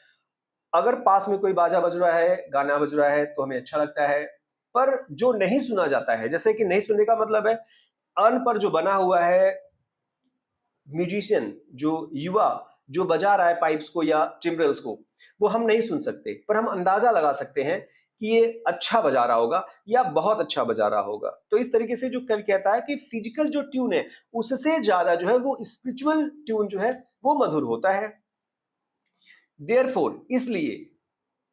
अगर पास में कोई बाजा बज रहा है, गाना बज रहा है तो हमें अच्छा लगता है, पर जो नहीं सुना जाता है, जैसे कि नहीं सुनने का मतलब है अन पर जो बना हुआ है म्यूजिशियन, जो युवा जो बजा रहा है पाइप्स को या टिम्ब्रल्स को, वो हम नहीं सुन सकते, पर हम अंदाजा लगा सकते हैं कि ये अच्छा बजा रहा होगा या बहुत अच्छा बजा रहा होगा। तो इस तरीके से जो कवि कहता है कि फिजिकल जो ट्यून है उससे ज्यादा जो है वो स्पिरिचुअल ट्यून जो है वो मधुर होता है। देयरफॉर, इसलिए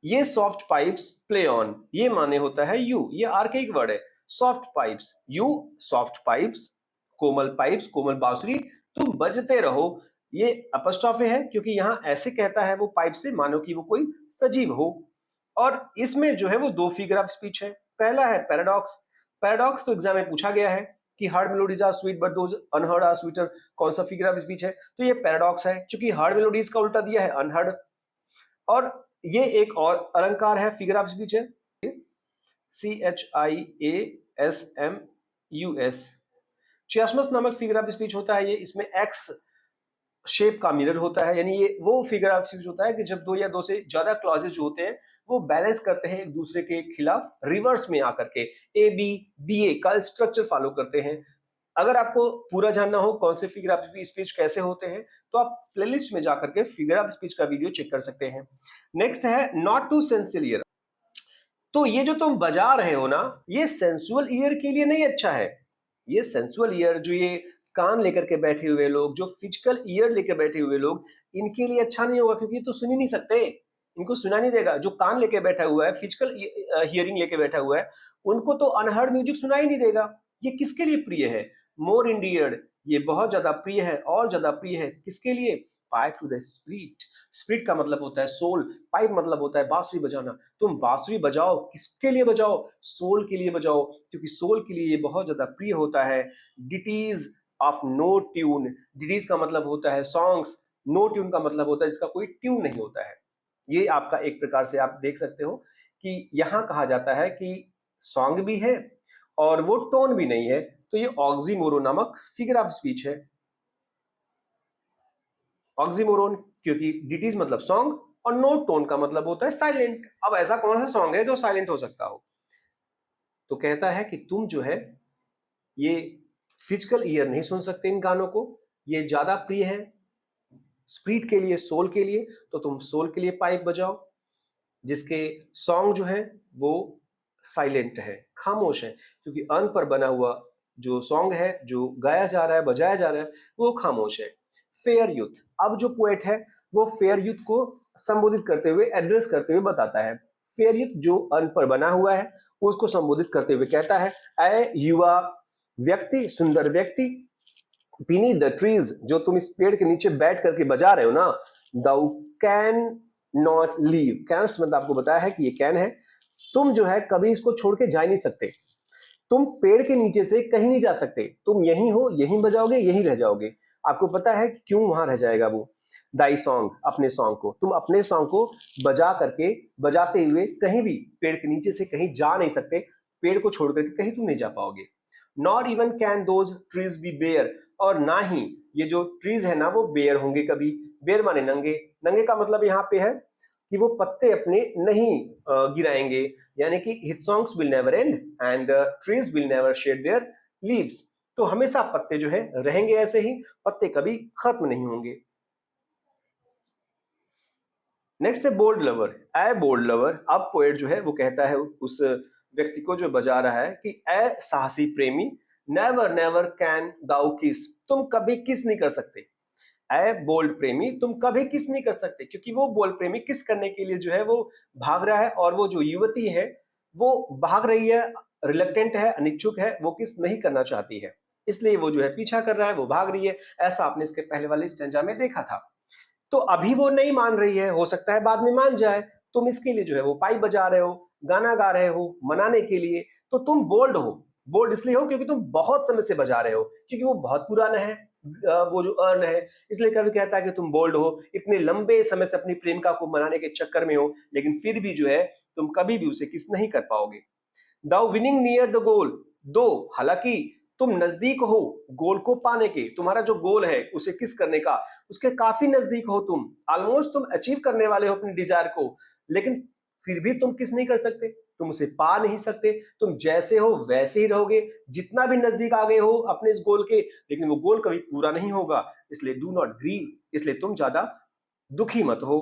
ये सॉफ्ट पाइप्स प्ले ऑन, ये माने होता है यू, ये आर्केइक वर्ड है। Soft pipes, you soft pipes, कोमल पाइप्स, कोमल बांसुरी, तुम बजते रहो। ये अपस्ट्रॉफे है क्योंकि यहां ऐसे कहता है वो पाइप से मानो कि वो कोई सजीव हो। और इसमें जो है वो दो फिगर ऑफ स्पीच है। पहला है पैराडॉक्स। पैराडॉक्स तो एग्जाम में पूछा गया है कि heard melodies are sweet but those unheard are sweeter, कौन सा फिगर ऑफ स्पीच है। तो ये पैराडॉक्स है क्योंकि हार्ड मेलोडीज का उल्टा दिया है अनहर्ड। और ये एक और अलंकार है, फिगर ऑफ स्पीच है, CHIASMUS। चियास्मस नामक फिगर ऑफ स्पीच होता है ये, इसमें एक्स शेप का मिरर होता है, यानी ये वो फिगर ऑफ स्पीच होता है कि जब दो या दो से ज्यादा क्लॉजेज जो होते हैं वो बैलेंस करते हैं एक दूसरे के खिलाफ रिवर्स में आकर के, ए बी बी ए का स्ट्रक्चर फॉलो करते हैं। अगर आपको पूरा जानना हो कौन से फिगर ऑफ स्पीच कैसे होते हैं तो आप प्लेलिस्ट में जाकर के फिगर ऑफ स्पीच का वीडियो चेक कर सकते हैं। नेक्स्ट है नॉट टू सेंसियल ईयर। तो ये जो तुम बजा रहे हो ना, ये सेंसुअल ईयर के लिए नहीं अच्छा है। ये सेंसुअल ईयर, जो ये कान लेकर के बैठे हुए लोग, जो फिजिकल ईयर लेकर बैठे हुए लोग, इनके लिए अच्छा नहीं होगा, क्योंकि ये तो सुन ही नहीं सकते, इनको सुना नहीं देगा। जो कान लेके बैठा हुआ है, फिजिकल हियरिंग लेके बैठा हुआ है, उनको तो अनहर्ड म्यूजिक सुनाई नहीं देगा। ये किसके लिए प्रिय है? मोर इंडियर्ड, ये बहुत ज्यादा प्रिय है, और ज्यादा प्रिय है किसके लिए? Pipe to the spirit. Spirit का मतलब होता है सोल, पाइप मतलब होता है बांसुरी बजाना। तुम बांसुरी बजाओ, किसके लिए बजाओ? सोल के लिए बजाओ, क्योंकि सोल के लिए ये बहुत ज्यादा प्रिय होता है। Ditties of no tune, ditties का मतलब होता है सॉन्ग्स, नो ट्यून का मतलब होता है जिसका कोई ट्यून नहीं होता है। ये आपका एक प्रकार से आप देख सकते हो कि यहां कहा जाता है कि सॉन्ग भी है और वो टोन भी नहीं है, तो ये ऑक्सीमोरोन नामक फिगर ऑफ स्पीच है। ऑक्सीमोरोन, क्योंकि डिटीज मतलब सॉन्ग और नो टोन का मतलब होता है साइलेंट। अब ऐसा कौन सा सॉन्ग है जो साइलेंट हो सकता हो? तो कहता है कि तुम जो है ये फिजिकल ईयर नहीं सुन सकते इन गानों को, ये ज्यादा प्रिय है स्पिरिट के लिए, सोल के लिए, तो तुम सोल के लिए पाइप बजाओ, जिसके सॉन्ग जो है वो साइलेंट है, खामोश है, क्योंकि अन पर बना हुआ जो सॉन्ग है, जो गाया जा रहा है, बजाया जा रहा है, वो खामोश है। फेयर यूथ, अब जो पोएट है वो फेयर यूथ को संबोधित करते हुए, एड्रेस करते हुए बताता है। फेयर यूथ जो अन पर बना हुआ है उसको संबोधित करते हुए कहता है, ऐ युवा व्यक्ति, सुंदर व्यक्ति, बीनीथ द ट्रीज, जो तुम इस पेड़ के नीचे बैठ करके बजा रहे हो ना, दाउ कैन नॉट लीव। कैंस्ट मतलब आपको बताया है कि ये कैन है, तुम जो है कभी इसको छोड़ के जा नहीं सकते, तुम पेड़ के नीचे से कहीं नहीं जा सकते, तुम यहीं हो, यहीं बजाओगे, यहीं रह जाओगे। आपको पता है क्यों वहां रह जाएगा वो? दाई सॉन्ग, अपने सॉन्ग को, तुम अपने सॉन्ग को बजा करके, बजाते हुए कहीं भी पेड़ के नीचे से कहीं जा नहीं सकते, पेड़ को छोड़ करके कहीं तुम नहीं जा पाओगे। Not even can those trees be bare, और ना ही ये जो ट्रीज है ना वो बेयर होंगे कभी। बेयर माने नंगे, नंगे का मतलब यहाँ पे है कि वो पत्ते अपने नहीं गिराएंगे, यानी कि his songs will never and and trees will never shade there leaves. तो हमेशा पत्ते जो है रहेंगे ऐसे ही, पत्ते कभी खत्म नहीं होंगे। नेक्स्ट है बोल्ड लवर, ए बोल्ड लवर। अब पोएट जो है वो कहता है उस व्यक्ति को जो बजा रहा है कि ए साहसी प्रेमी, नेवर नेवर कैन दाउ किस, तुम कभी किस नहीं कर सकते। ए बोल्ड प्रेमी, तुम कभी किस नहीं कर सकते, क्योंकि वो बोल्ड प्रेमी किस करने के लिए जो है वो भाग रहा है, और वो जो युवती है वो भाग रही है, रिलक्टेंट है, अनिच्छुक है, वो किस नहीं करना चाहती है, इसलिए वो जो है पीछा कर रहा है, वो भाग रही है। ऐसा आपने इसके पहले वाले स्टेंजा में देखा था। तो अभी वो नहीं मान रही है, हो सकता है बाद में मान जाए, तुम इसके लिए जो है वो पाइप बजा रहे हो, गाना गा रहे हो मनाने के लिए, तो तुम बोल्ड हो। बोल्ड इसलिए हो क्योंकि तुम बहुत समय से बजा रहे हो, क्योंकि वो बहुत पुराना है, वो जो अर्न है, इसलिए कभी कहता है कि तुम बोल्ड हो, इतने लंबे समय से अपनी प्रेमिका को मनाने के चक्कर में हो, लेकिन फिर भी जो है तुम कभी भी उसे किस नहीं कर पाओगे। दाउ विनिंग नियर द गोल, दो हालांकि तुम नजदीक हो गोल को पाने के, तुम्हारा जो गोल है उसे किस करने का, उसके काफी नजदीक हो तुम, ऑलमोस्ट तुम अचीव करने वाले हो अपनी डिजायर को, लेकिन फिर भी तुम किस नहीं कर सकते, तुम उसे पा नहीं सकते, तुम जैसे हो वैसे ही रहोगे, जितना भी नजदीक आ गए हो अपने इस गोल के, लेकिन वो गोल कभी पूरा नहीं होगा। इसलिए डू नॉट ग्रीव, इसलिए तुम ज्यादा दुखी मत हो।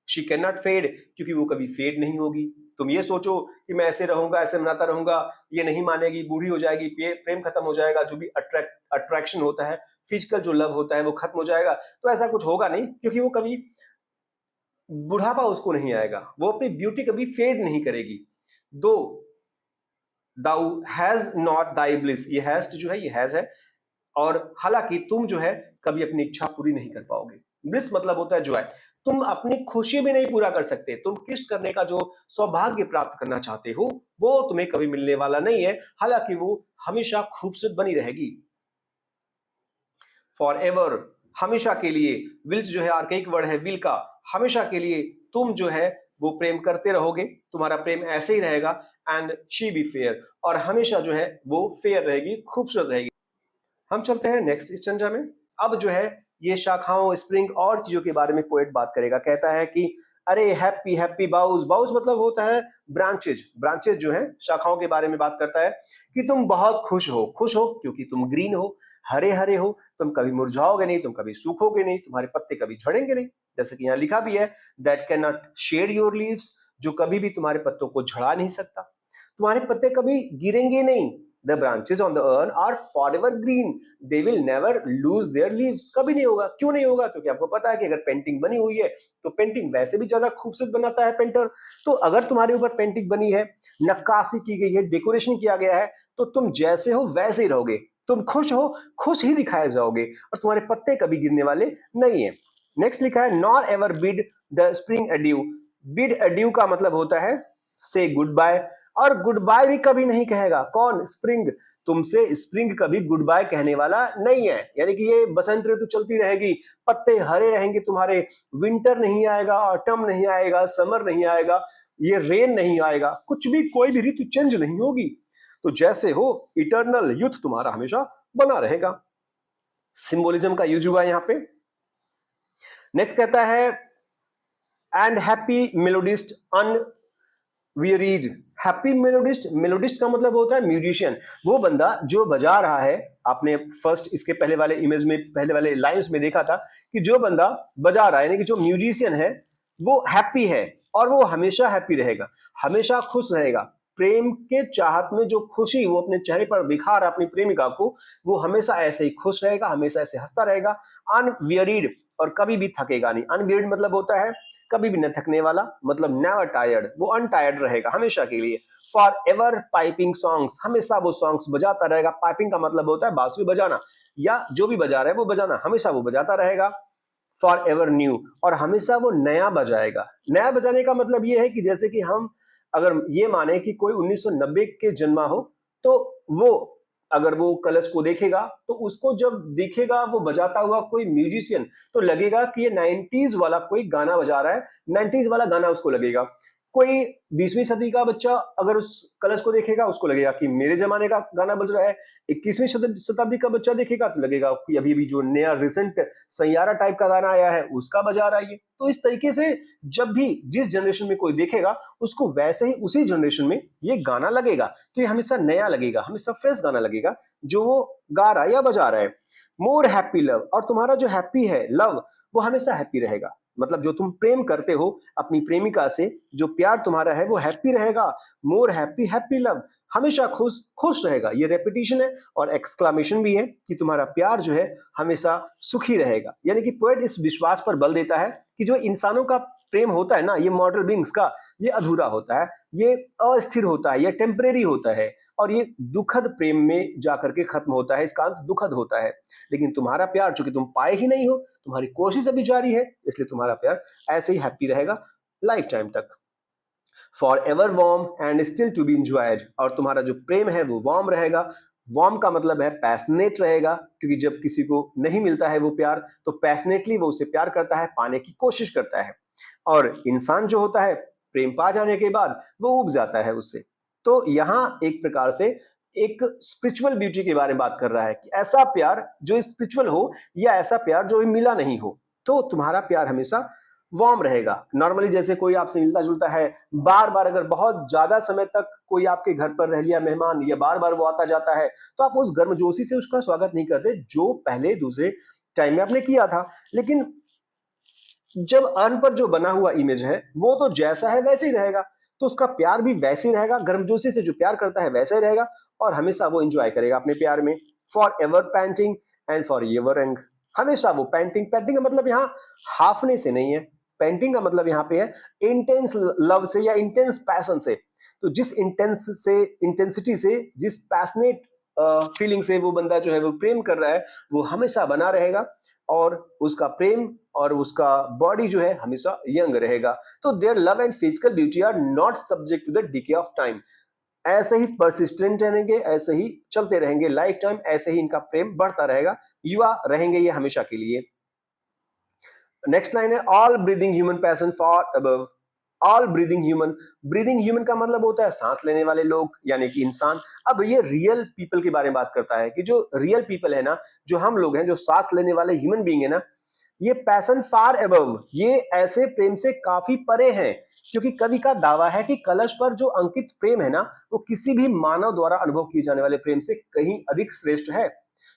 शी कैन नॉट फेड, क्योंकि वो कभी फेड नहीं होगी। तुम ये सोचो कि मैं ऐसे रहूंगा, ऐसे मनाता रहूंगा, ये नहीं मानेगी, बूढ़ी हो जाएगी, प्रेम खत्म हो जाएगा, जो भी अट्रैक्शन होता है, फिजिकल जो लव होता है वो खत्म हो जाएगा, तो ऐसा कुछ होगा नहीं, क्योंकि वो कभी बुढ़ापा उसको नहीं आएगा, वो अपनी ब्यूटी कभी फेड नहीं करेगी। दो दाउ हैज नॉट दाई ब्लिस, ये हैज जो है ये हैज है, और हालांकि तुम जो है कभी अपनी इच्छा पूरी नहीं कर पाओगे। ब्लिस मतलब होता है जॉय, तुम अपनी खुशी भी नहीं पूरा कर सकते, तुम किस करने का जो सौभाग्य प्राप्त करना चाहते हो वो तुम्हें कभी मिलने वाला नहीं है, हालांकि वो हमेशा खूबसूरत बनी रहेगी। फॉर एवर, हमेशा के लिए। विल जो है आर्केइक वर्ड है विल का, हमेशा के लिए तुम जो है वो प्रेम करते रहोगे, तुम्हारा प्रेम ऐसे ही रहेगा। एंड शी बी फेयर, और हमेशा जो है वो फेयर रहेगी, खूबसूरत रहेगी। हम चलते हैं नेक्स्ट स्टेंजा में। अब जो है ये शाखाओं, स्प्रिंग और चीजों के बारे में पोएट बात करेगा। कहता है कि अरे हैप्पी हैप्पी बाउज, बाउज मतलब होता है ब्रांचेज, ब्रांचेज जो है शाखाओं के बारे में बात करता है कि तुम बहुत खुश हो क्योंकि तुम ग्रीन हो, हरे हरे हो, तुम कभी मुरझाओगे नहीं, तुम कभी सूखोगे नहीं, तुम्हारे पत्ते कभी झड़ेंगे नहीं। जैसे कि यहाँ लिखा भी है that can not shed your leaves, जो कभी भी तुम्हारे पत्तों को झड़ा नहीं सकता, तुम्हारे पत्ते कभी गिरेंगे नहीं। The branches on the urn are forever green. They will never lose their leaves. कभी नहीं होगा। क्यों नहीं होगा? क्योंकि आपको पता है कि अगर पेंटिंग बनी हुई है तो पेंटिंग वैसे भी ज्यादा खूबसूरत बनाता है पेंटर। तो अगर तुम्हारे ऊपर पेंटिंग बनी है, नक्काशी की गई है, डेकोरेशन किया गया है, तो तुम जैसे हो वैसे ही रहोगे। तुम खुश हो, खुश ही दिखाए जाओगे और तुम्हारे पत्ते कभी गिरने वाले नहीं है। नेक्स्ट लिखा है nor ever bid the spring edu. Bid edu का मतलब होता है से गुड बाय, और गुड बाय भी कभी नहीं कहेगा। कौन? स्प्रिंग। तुमसे स्प्रिंग कभी गुड बाय कहने वाला नहीं है, यानी कि ये बसंत ऋतु चलती रहेगी, पत्ते हरे रहेंगे तुम्हारे, विंटर नहीं आएगा, ऑटम नहीं आएगा, समर नहीं आएगा, ये रेन नहीं आएगा, कुछ भी कोई भी ऋतु चेंज नहीं होगी। तो जैसे हो इटर्नल यूथ तुम्हारा हमेशा बना रहेगा। सिंबोलिज्म का यूज हुआ यहाँ पे। नेक्स्ट कहता है एंड हैप्पी मेलोडिस्ट अनवीरीड। हैप्पी मेलोडिस्ट, मेलोडिस्ट का मतलब होता है म्यूजिशियन, वो बंदा जो बजा रहा है। आपने फर्स्ट इसके पहले वाले इमेज में, पहले वाले लाइंस में देखा था कि जो बंदा बजा रहा है यानी कि जो म्यूजिशियन है वो हैप्पी है, और वो हमेशा हैप्पी रहेगा, हमेशा खुश रहेगा। प्रेम के चाहत में जो खुशी वो अपने चेहरे पर दिखा रहा है अपनी प्रेमिका को, वो हमेशा ऐसे ही खुश रहेगा, हमेशा ऐसे हंसता रहेगा। अनवियरीड, और कभी भी थकेगा नहीं। अनवियरीड मतलब होता है कभी भी न थकने वाला, मतलब नेवर टायर्ड, वो अनटायर्ड रहेगा हमेशा के लिए। फॉर एवर पाइपिंग सॉन्ग्स, हमेशा वो सॉन्ग्स बजाता रहेगा। पाइपिंग का मतलब होता है बांसुरी बजाना, या जो भी बजा रहा है वो बजाना, हमेशा वो बजाता रहेगा। फॉर एवर न्यू, और हमेशा वो नया बजाएगा। नया बजाने का मतलब ये है कि जैसे कि हम अगर ये माने कि कोई 1990 के जन्मा हो, तो वो अगर वो कलश को देखेगा तो उसको जब दिखेगा वो बजाता हुआ कोई म्यूजिशियन, तो लगेगा कि ये 90s वाला कोई गाना बजा रहा है, 90s वाला गाना उसको लगेगा। कोई 20वीं सदी का बच्चा अगर उस कलश को देखेगा उसको लगेगा कि मेरे जमाने का गाना बज रहा है। 21वीं शताब्दी का बच्चा देखेगा तो लगेगा कि अभी भी जो नया रिसेंट सैयारा टाइप का गाना आया है उसका बजा रहा है ये। तो इस तरीके से जब भी जिस जनरेशन में कोई देखेगा उसको वैसे ही उसी जनरेशन में ये गाना लगेगा, तो ये हमेशा नया लगेगा, हमेशा फ्रेश गाना लगेगा जो वो गा रहा है या बजा रहा है। मोर हैप्पी लव, और तुम्हारा जो हैप्पी है लव वो हमेशा हैप्पी रहेगा। मतलब जो तुम प्रेम करते हो अपनी प्रेमिका से, जो प्यार तुम्हारा है वो हैप्पी रहेगा। मोर हैप्पी हैप्पी लव, हमेशा खुश खुश रहेगा। ये रेपिटेशन है और एक्सक्लामेशन भी है कि तुम्हारा प्यार जो है हमेशा सुखी रहेगा। यानी कि पोएट इस विश्वास पर बल देता है कि जो इंसानों का प्रेम होता है ना, ये मॉडल बींग्स का, ये अधूरा होता है, ये अस्थिर होता है, ये टेम्परेरी होता है, और ये दुखद प्रेम में जाकर के खत्म होता है, इसका अंत दुखद होता है। लेकिन तुम्हारा प्यार चूंकि तुम पाए ही नहीं हो, तुम्हारी कोशिश अभी जारी है, इसलिए तुम्हारा प्यार ऐसे ही हैप्पी रहेगा लाइफ टाइम तक। For ever warm and still to be enjoyed, और तुम्हारा जो प्रेम है वो वार्म रहेगा। वार्म का मतलब है पैशनेट रहेगा, क्योंकि जब किसी को नहीं मिलता है वो प्यार तो पैशनेटली वो उसे प्यार करता है, पाने की कोशिश करता है। और इंसान जो होता है प्रेम पा जाने के बाद वो उब जाता है उससे। तो यहाँ एक प्रकार से एक स्पिरिचुअल ब्यूटी के बारे में बात कर रहा है कि ऐसा प्यार जो स्पिरिचुअल हो, या ऐसा प्यार जो मिला नहीं हो। तो तुम्हारा प्यार हमेशा वार्म रहेगा। नॉर्मली जैसे कोई आपसे मिलता जुलता है, बार बार अगर बहुत ज्यादा समय तक कोई आपके घर पर रह लिया मेहमान, या बार बार वो आता जाता है, तो आप उस गर्मजोशी से उसका स्वागत नहीं करते जो पहले दूसरे टाइम में आपने किया था। लेकिन जब अर्न पर जो बना हुआ इमेज है वो तो जैसा है वैसे ही रहेगा, तो उसका प्यार भी वैसे ही रहेगा। गर्मजोशी से जो प्यार करता है वैसा ही रहेगा, और हमेशा वो एंजॉय करेगा अपने प्यार में। Forever painting and forever young, हमेशा वो पेंटिंग, पेंटिंग का मतलब यहाँ हाफने से नहीं है, पेंटिंग का मतलब यहाँ पे है इंटेंस लव से या इंटेंस पैशन से। तो जिस इंटेंस से, इंटेंसिटी से, जिस पैशनेट फीलिंग से वो बंदा जो है वो प्रेम कर रहा है वो हमेशा बना रहेगा, और उसका प्रेम और उसका बॉडी जो है हमेशा यंग रहेगा। तो their love and physical beauty are not subject to the decay of time, ऐसे ही परसिस्टेंट रहेंगे, ऐसे ही चलते रहेंगे लाइफ टाइम, ऐसे ही इनका प्रेम बढ़ता रहेगा, युवा रहेंगे ये हमेशा के लिए। नेक्स्ट लाइन है all breathing human passion for above. All breathing human. Breathing human का मतलब होता है सांस लेने वाले लोग, यानी कि इंसान। अब ये रियल पीपल के बारे में बात करता है कि जो रियल पीपल है ना, जो हम लोग हैं, जो सांस लेने वाले ह्यूमन बीइंग है ना, ये पैशन फार अबव, ये ऐसे प्रेम से काफी परे हैं, क्योंकि कवि का दावा है कि कलश पर जो अंकित प्रेम है ना, वो किसी भी मानव द्वारा अनुभव किए जाने वाले प्रेम से कहीं अधिक श्रेष्ठ है।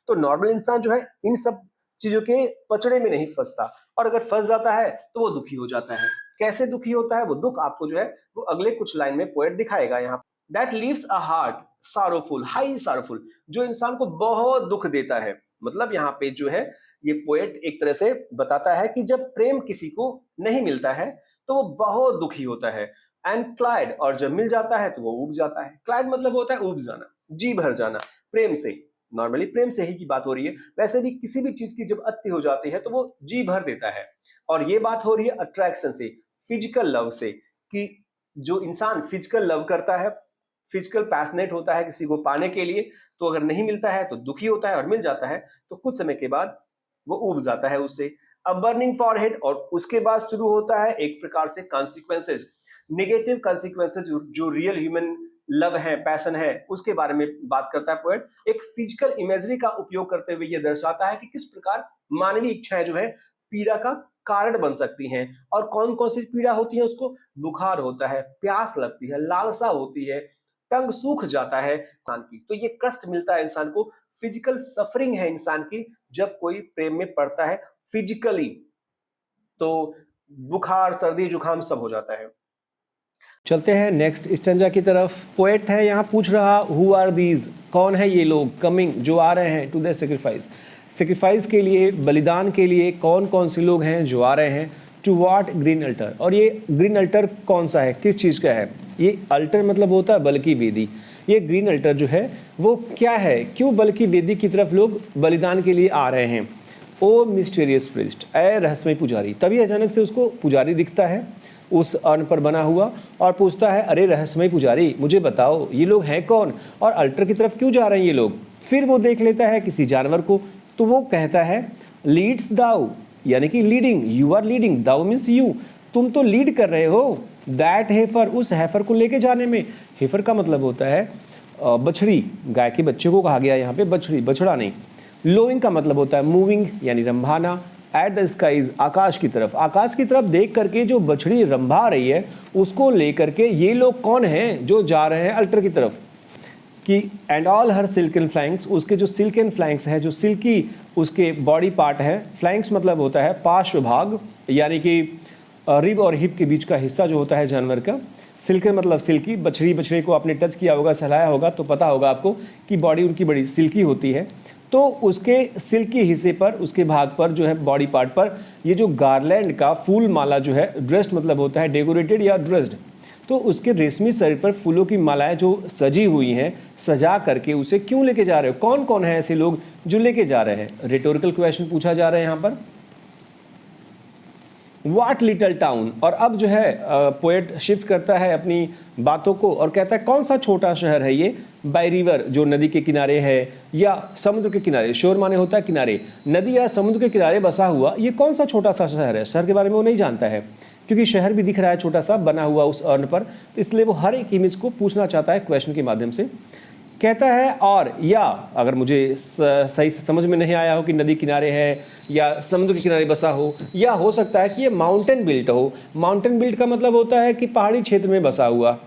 तो नॉर्मल इंसान जो है इन सब चीजों के पचड़े में नहीं फंसता, और अगर फंस जाता है तो वो दुखी हो जाता है। कैसे दुखी होता है वो दुख आपको जो है वो अगले कुछ लाइन में पोएट दिखाएगा। यहाँ that leaves a heart sorrowful, high sorrowful, जो इंसान को बहुत दुख देता है। मतलब यहाँ पे जो है ये पोएट एक तरह से बताता है कि जब प्रेम किसी को नहीं मिलता है तो वो बहुत दुखी होता है। एंड क्लाइड, और जब मिल जाता है तो वो उब जाता है। क्लाइड मतलब होता है उब जाना, जी भर जाना प्रेम से। नॉर्मली प्रेम से ही की बात हो रही है, वैसे भी किसी भी चीज की जब अति हो जाती है तो वो जी भर देता है। और ये बात हो रही है अट्रैक्शन से, फिजिकल लव से, कि जो इंसान फिजिकल लव करता है, फिजिकल पैशनेट होता है किसी को पाने के लिए, तो अगर नहीं मिलता है तो दुखी होता है, और मिल जाता है तो कुछ समय के बाद वो उब जाता है उससे। अब बर्निंग फॉरहेड, और उसके बाद शुरू होता है एक प्रकार से कॉन्सिक्वेंसेज, नेगेटिव कॉन्सिक्वेंसेज, जो रियल ह्यूमन लव है, पैशन है, उसके बारे में बात करता है पोएट। एक फिजिकल इमेजरी का उपयोग करते हुए यह दर्शाता है कि किस प्रकार मानवीय इच्छाएं जो है पीड़ा का कारण बन सकती हैं, और कौन कौन सी पीड़ा होती है उसको। बुखार होता है, प्यास लगती है, लालसा होती है, टंग सूख जाता है इंसान की। तो ये कष्ट मिलता है इंसान को, फिजिकल सफरिंग है इंसान की जब कोई प्रेम में पड़ता है फिजिकली, तो बुखार, सर्दी, जुकाम सब हो जाता है। चलते हैं नेक्स्ट स्टेंजा की तरफ। पोएट है यहाँ पूछ रहा, हु आर दीज, कौन है ये लोग, कमिंग, जो आ रहे हैं, टू द सेक्रीफाइस, सेक्रीफाइस के लिए, बलिदान के लिए कौन कौन से लोग हैं जो आ रहे हैं। टू व्हाट ग्रीन अल्टर, और ये ग्रीन अल्टर कौन सा है, किस चीज़ का है। ये अल्टर मतलब होता है बल की वेदी, ये ग्रीन अल्टर जो है वो क्या है, क्यों बल की वेदी की तरफ लोग बलिदान के लिए आ रहे हैं। ओ मिस्टीरियस प्रिस्ट, ए रहस्यमय पुजारी। तभी अचानक से उसको पुजारी दिखता है उस अर्न पर बना हुआ, और पूछता है, अरे रहस्यमय पुजारी मुझे बताओ ये लोग हैं कौन, और अल्टर की तरफ क्यों जा रहे हैं ये लोग। फिर वो देख लेता है किसी जानवर को, तो वो कहता है, लीड्स दाउ, यानी कि leading, you are leading, thou means you, तुम तो लीड कर रहे हो। दैट हेफर, उस हेफर को लेके जाने में। हेफर का मतलब होता है बछड़ी, गाय के बच्चे को कहा गया यहाँ पे बछड़ी, बछड़ा नहीं। लोइंग का मतलब होता है मूविंग, यानी रंभाना। एट द स्काईज, आकाश की तरफ, आकाश की तरफ देख करके जो बछड़ी रंभा रही है उसको लेकर के ये लोग कौन हैं जो जा रहे हैं अल्टर की तरफ। कि and all her silken flanks, उसके जो सिल्कन फ्लैंक्स है, जो सिल्की उसके बॉडी पार्ट है। फ्लैंक्स मतलब होता है पार्श्व भाग, यानी कि रिब और हिप के बीच का हिस्सा जो होता है जानवर का। सिल्कन मतलब सिल्की, बछड़ी को आपने टच किया होगा, सहलाया होगा तो पता होगा आपको कि बॉडी उनकी बड़ी सिल्की होती है। तो उसके सिल्की हिस्से पर, उसके भाग पर जो है, बॉडी पार्ट पर, ये जो गार्लैंड का फूल माला जो है, ड्रेस्ड मतलब होता है डेकोरेटेड या ड्रेस्ड, तो उसके रेशमी शरीर पर फूलों की मालाएं जो सजी हुई हैं, सजा करके उसे क्यों लेके जा रहे हो, कौन कौन है ऐसे लोग जो लेके जा रहे हैं। रिटोरिकल क्वेश्चन पूछा जा रहा है यहाँ पर। व्हाट लिटल टाउन, और अब जो है पोएट शिफ्ट करता है अपनी बातों को और कहता है, कौन सा छोटा शहर है ये, बाय रिवर, जो नदी के किनारे है या समुद्र के किनारे। शोर माने होता है किनारे, नदी या समुद्र के किनारे बसा हुआ ये कौन सा छोटा सा शहर है। शहर के बारे में वो नहीं जानता है, क्योंकि शहर भी दिख रहा है छोटा सा बना हुआ उस अर्न पर, तो इसलिए वो हर एक इमेज को पूछना चाहता है क्वेश्चन के माध्यम से। कहता है, और या अगर मुझे सही से समझ में नहीं आया हो कि नदी किनारे है या समुद्र के किनारे बसा हो, या हो सकता है कि ये माउंटेन बिल्ट हो। माउंटेन बिल्ट का मतलब होता है कि पहाड़ी क्षेत्र में बसा हुआ।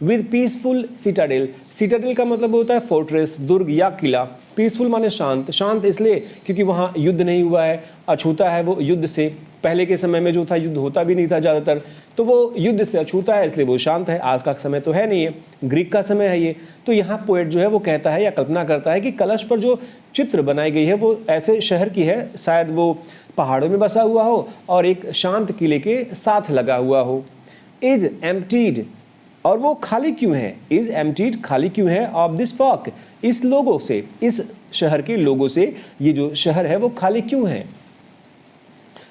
विद पीसफुल सिटाडेल, सिटाडेल का मतलब होता है फोर्ट्रेस, दुर्ग या किला। पीसफुल माने शांत, शांत इसलिए क्योंकि वहाँ युद्ध नहीं हुआ है, अछूता है वो युद्ध से। पहले के समय में जो था युद्ध होता भी नहीं था ज़्यादातर, तो वो युद्ध से अछूता है इसलिए वो शांत है। आज का समय तो है नहीं है, ग्रीक का समय है ये। तो यहाँ पोएट जो है वो कहता है या कल्पना करता है कि कलश पर जो चित्र बनाई गई है वो ऐसे शहर की है, शायद वो पहाड़ों में बसा हुआ हो और एक शांत किले के साथ लगा हुआ हो। इज एम्प्टीड, और वो खाली क्यों है, इज एम्प्टीड, खाली क्यों है, ऑफ दिस फॉक, इस लोगों से, इस शहर के लोगों से ये जो शहर है वो खाली क्यों है।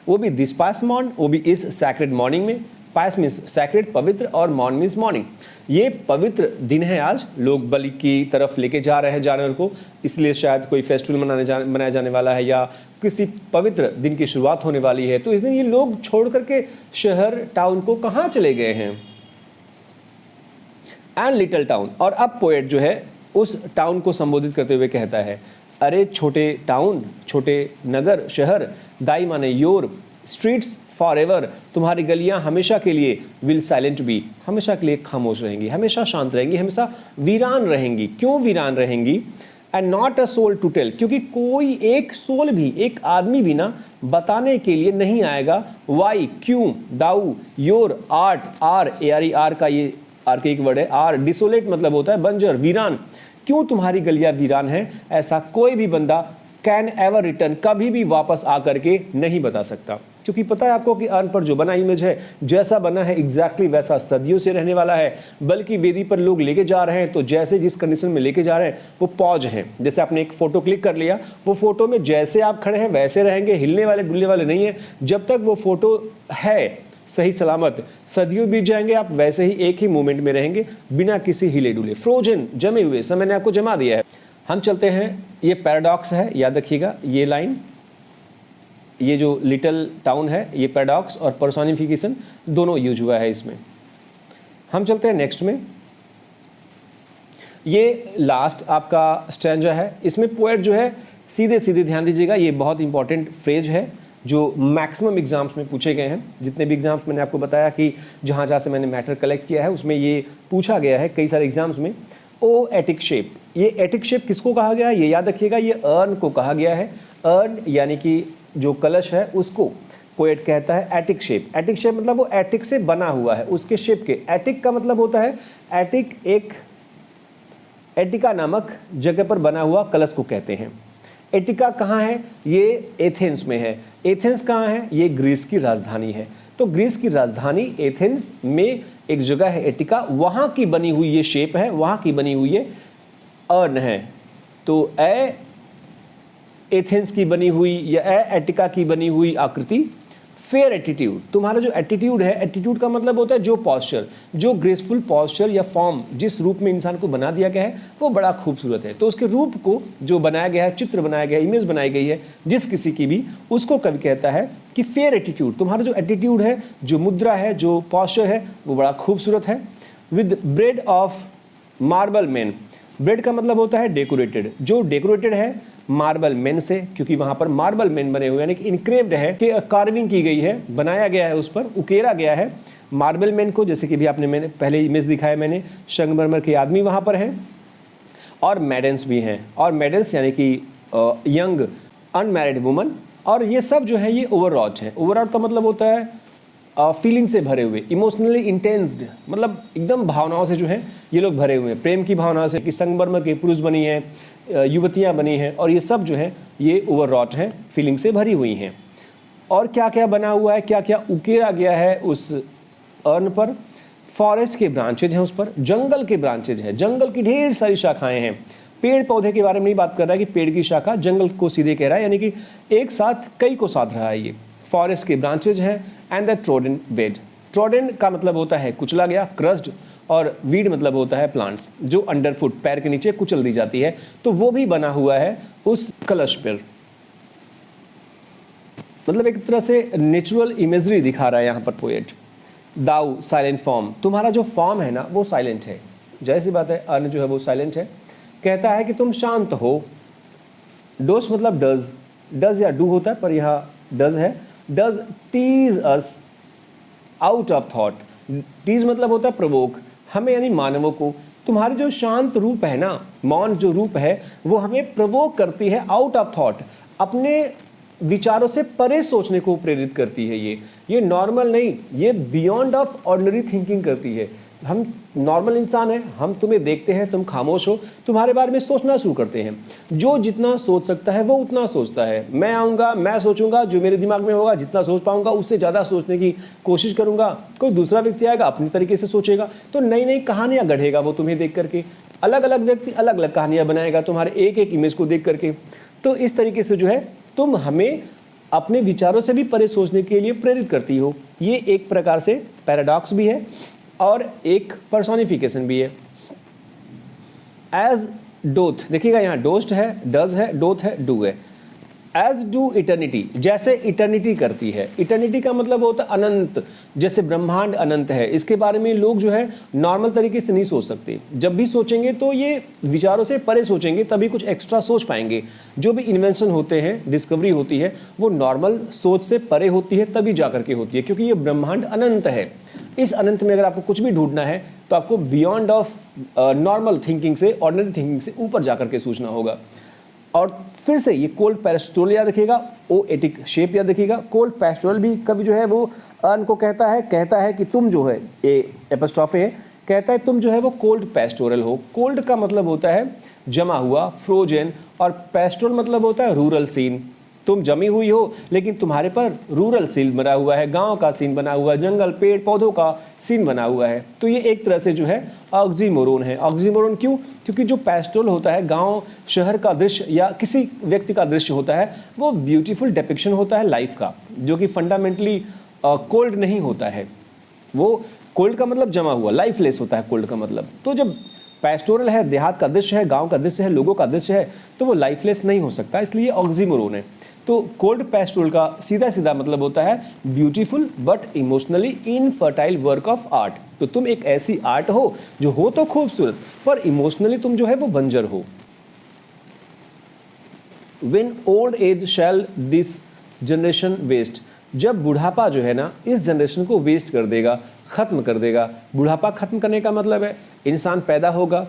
वो भी दिस पास्ट मॉर्न, वो भी इस सैक्रेड मॉर्निंग में, पायस मीन्स सैक्रेड, पवित्र, और मॉर्न मीन्स मॉर्निंग। ये पवित्र दिन है आज, लोग बलि की तरफ लेके जा रहे हैं जानवर को, इसलिए शायद कोई फेस्टिवल मनाया जाने वाला है या किसी पवित्र दिन की शुरुआत होने वाली है। तो इस दिन ये लोग छोड़ करके शहर टाउन को कहाँ चले गए हैं? And little town. और अब पोएट जो है उस टाउन को संबोधित करते हुए कहता है, अरे छोटे टाउन, छोटे नगर, शहर, दाई माने योर, स्ट्रीट्स फॉर एवर, तुम्हारी गलियां हमेशा के लिए, विल साइलेंट बी, हमेशा के लिए खामोश रहेंगी, हमेशा शांत रहेंगी, हमेशा वीरान रहेंगी। क्यों वीरान रहेंगी? And not a soul to tell, क्योंकि कोई एक सोल भी, एक आदमी भी ना बताने के लिए नहीं आएगा। वाई, क्यों, thou, your, art, are, A R का ये आर के एक वर्ड है, आर डिसोलेट मतलब होता है बंजर, वीरान। क्यों तुम्हारी गलियां वीरान हैं? ऐसा कोई भी बंदा कैन एवर रिटर्न, कभी भी वापस आकर के नहीं बता सकता, क्योंकि पता है आपको कि अर्न पर जो बना इमेज है, जैसा बना है एग्जैक्टली वैसा सदियों से रहने वाला है। बल्कि वेदी पर लोग लेके जा रहे हैं तो जैसे जिस कंडीशन में लेके जा रहे हैं वो पॉज है। जैसे आपने एक फोटो क्लिक कर लिया, वो फोटो में जैसे आप खड़े हैं वैसे रहेंगे, हिलने वाले डुलने वाले नहीं है। जब तक वो फोटो है सही सलामत, सदियों बीत जाएंगे, आप वैसे ही एक ही मोमेंट में रहेंगे बिना किसी हिले डुले, फ्रोजन, जमे हुए। समय ने आपको जमा दिया है। हम चलते हैं, ये पैराडॉक्स है, याद रखिएगा ये लाइन, ये जो लिटिल टाउन है ये पैराडॉक्स और पर्सोनिफिकेशन दोनों यूज हुआ है इसमें। हम चलते हैं नेक्स्ट में। ये लास्ट आपका स्टैंजा है, इसमें पोएट जो है सीधे सीधे, ध्यान दीजिएगा, ये बहुत इंपॉर्टेंट फ्रेज है जो मैक्सिमम एग्जाम्स में पूछे गए हैं। जितने भी एग्जाम्स मैंने आपको बताया कि जहाँ से मैंने मैटर कलेक्ट किया है उसमें ये पूछा गया है कई सारे एग्जाम्स में। ओ एटिक शेप, ये एटिक शेप किसको कहा गया है? ये याद रखिएगा, ये अर्न को कहा गया है। अर्न यानी कि जो कलश है उसको पोएट कहता है एटिक शेप। एटिक शेप मतलब वो एटिक से बना हुआ है, उसके शेप के। एटिक का मतलब होता है, एटिक एक एटिका नामक जगह पर बना हुआ कलश को कहते हैं। एटिका कहाँ है? ये एथेंस में है। एथेंस कहाँ है? ये ग्रीस की राजधानी है। तो ग्रीस की राजधानी एथेंस में एक जगह है एटिका, वहाँ की बनी हुई ये शेप है, वहाँ की बनी हुई ये अर्न है। तो एथेंस की बनी हुई या एटिका की बनी हुई आकृति, फेयर एटीट्यूड। तुम्हारा जो एटीट्यूड है, एटीट्यूड का मतलब होता है जो पॉस्चर, जो ग्रेसफुल पॉस्चर या फॉर्म, जिस रूप में इंसान को बना दिया गया है वो बड़ा खूबसूरत है। तो उसके रूप को जो बनाया गया है, चित्र बनाया गया है, इमेज बनाई गई है जिस किसी की भी, उसको कवि कहता है कि फेयर एटीट्यूड। तुम्हारा जो एटीट्यूड है, जो मुद्रा है, जो पॉस्चर है वो बड़ा खूबसूरत है। With bread of marble man, bread का मतलब होता है डेकोरेटेड, जो डेकोरेटेड है मार्बल मेन से, क्योंकि वहां पर मार्बल मेन बने हुए, यानी कि इनक्रेव्ड है, कि कार्विंग की गई है, बनाया गया है, उस पर उकेरा गया है मार्बल मेन को। जैसे कि भी आपने मैंने पहले इमेज दिखाया मैंने, संगमरमर के आदमी वहां पर हैं और मेडन्स भी हैं। और मेडन्स यानी कि यंग अनमैरिड वुमन। और ये सब जो है ये ओवरऑट है। ओवरऑट का मतलब होता है फीलिंग से भरे हुए, इमोशनली इंटेंस्ड, मतलब एकदम भावनाओं से जो है ये लोग भरे हुए हैं, प्रेम की भावना से, कि संगमरमर के पुरुष बनी हैं, युवतियां बनी हैं, और ये सब जो है ये ओवरऑट है, फीलिंग से भरी हुई हैं। और क्या क्या बना हुआ है, क्या क्या उकेरा गया है उस अर्न पर? फॉरेस्ट के ब्रांचेज हैं उस पर, जंगल के ब्रांचेज हैं, जंगल की ढेर सारी शाखाएं हैं। पेड़ पौधे के बारे में नहीं बात कर रहा है कि पेड़ की शाखा जंगल को सीधे कह रहा है, यानी कि एक साथ कई को साध रहा है ये। फॉरेस्ट के ब्रांचेज हैं। And the trodden bed, trodden का मतलब होता है कुचला गया, क्रस्ड, और वीड मतलब होता है प्लांट्स, जो अंडरफुट, पैर के नीचे कुचल दी जाती है। तो वो भी बना हुआ है उस कलश पर। मतलब एक तरह से नेचुरल इमेजरी दिखा रहा है यहाँ पर पोएट। दाऊ साइलेंट फॉर्म, तुम्हारा जो फॉर्म है ना वो साइलेंट है, जैसी बात है, अर्न जो है वो साइलेंट है। कहता है कि तुम शांत हो। डोस मतलब डज, डज या डू होता है पर यहाँ डज है। Does tease us out of thought, tease मतलब होता है प्रवोक, हमें यानी मानवों को। तुम्हारी जो शांत रूप है ना, मौन जो रूप है, वो हमें प्रवोक करती है आउट ऑफ थॉट, अपने विचारों से परे सोचने को प्रेरित करती है। ये नॉर्मल नहीं, ये बियॉन्ड ऑफ ऑर्डिनरी थिंकिंग करती है। हम नॉर्मल इंसान हैं, हम तुम्हें देखते हैं, तुम खामोश हो, तुम्हारे बारे में सोचना शुरू करते हैं। जो जितना सोच सकता है वो उतना सोचता है। मैं आऊँगा, मैं सोचूंगा, जो मेरे दिमाग में होगा, जितना सोच पाऊंगा उससे ज़्यादा सोचने की कोशिश करूंगा। कोई दूसरा व्यक्ति आएगा, अपनी तरीके से सोचेगा, तो नई नई कहानियाँ गढ़ेगा वो तुम्हें देख करके। अलग अलग व्यक्ति अलग अलग कहानियाँ बनाएगा तुम्हारे एक एक इमेज को देख करके। तो इस तरीके से जो है तुम हमें अपने विचारों से भी परे सोचने के लिए प्रेरित करती हो। ये एक प्रकार से पैराडॉक्स भी है और एक पर्सोनिफिकेशन भी है। एज डोथ, देखिएगा यहाँ डोस्ट है, डज है, डोथ है, डू है। एज डू इटर्निटी, जैसे इटर्निटी करती है। इटर्निटी का मतलब होता है अनंत, जैसे ब्रह्मांड अनंत है। इसके बारे में लोग जो है नॉर्मल तरीके से नहीं सोच सकते। जब भी सोचेंगे तो ये विचारों से परे सोचेंगे, तभी कुछ एक्स्ट्रा सोच पाएंगे। जो भी इन्वेंशन होते हैं, डिस्कवरी होती है, वो नॉर्मल सोच से परे होती है, तभी जा करके होती है, क्योंकि ये ब्रह्मांड अनंत है। इस अनंत में अगर आपको कुछ भी ढूंढना है तो आपको बियॉन्ड ऑफ नॉर्मल थिंकिंग से, ऑर्डिनरी थिंकिंग से ऊपर जाकर के सोचना होगा। और फिर से ये कोल्ड पैस्टोरल याद रखिएगा, ओ एटिक शेप याद रखिएगा। कोल्ड पैस्टोरल भी कभी जो है वो अर्न को कहता है कि तुम जो है, ए एपोस्ट्रोफे है, कहता है तुम जो है वो कोल्ड पैस्टोरल हो। कोल्ड का मतलब होता है जमा हुआ, फ्रोजन, और पैस्टोरल मतलब होता है रूरल सीन। तुम जमी हुई हो लेकिन तुम्हारे पर रूरल सीन बना हुआ है, गांव का सीन बना हुआ है, जंगल पेड़ पौधों का सीन बना हुआ है। तो ये एक तरह से जो है ऑक्सीमोरोन है। ऑक्सीमोरोन क्यों? क्योंकि जो पैस्टोरल होता है, गांव शहर का दृश्य या किसी व्यक्ति का दृश्य होता है, वो ब्यूटीफुल डिपिक्शन होता है लाइफ का, जो कि फंडामेंटली कोल्ड नहीं होता है। वो कोल्ड का मतलब जमा हुआ, लाइफलेस होता है कोल्ड का मतलब। तो जब पैस्टोरल है, देहात का दृश्य है, गांव का दृश्य है, लोगों का दृश्य है, तो वो लाइफलेस नहीं हो सकता, इसलिए ऑक्सीमोरोन है। तो कोल्ड पैस्टोरल का सीधा सीधा मतलब होता है beautiful but emotionally infertile work of art. तो तुम एक ऐसी आर्ट हो जो हो तो खूबसूरत, पर इमोशनली तुम जो है वो बंजर हो। When old age shall this generation waste, जब बुढ़ापा जो है ना इस जनरेशन को वेस्ट कर देगा, खत्म कर देगा। बुढ़ापा खत्म करने का मतलब है इंसान पैदा होगा,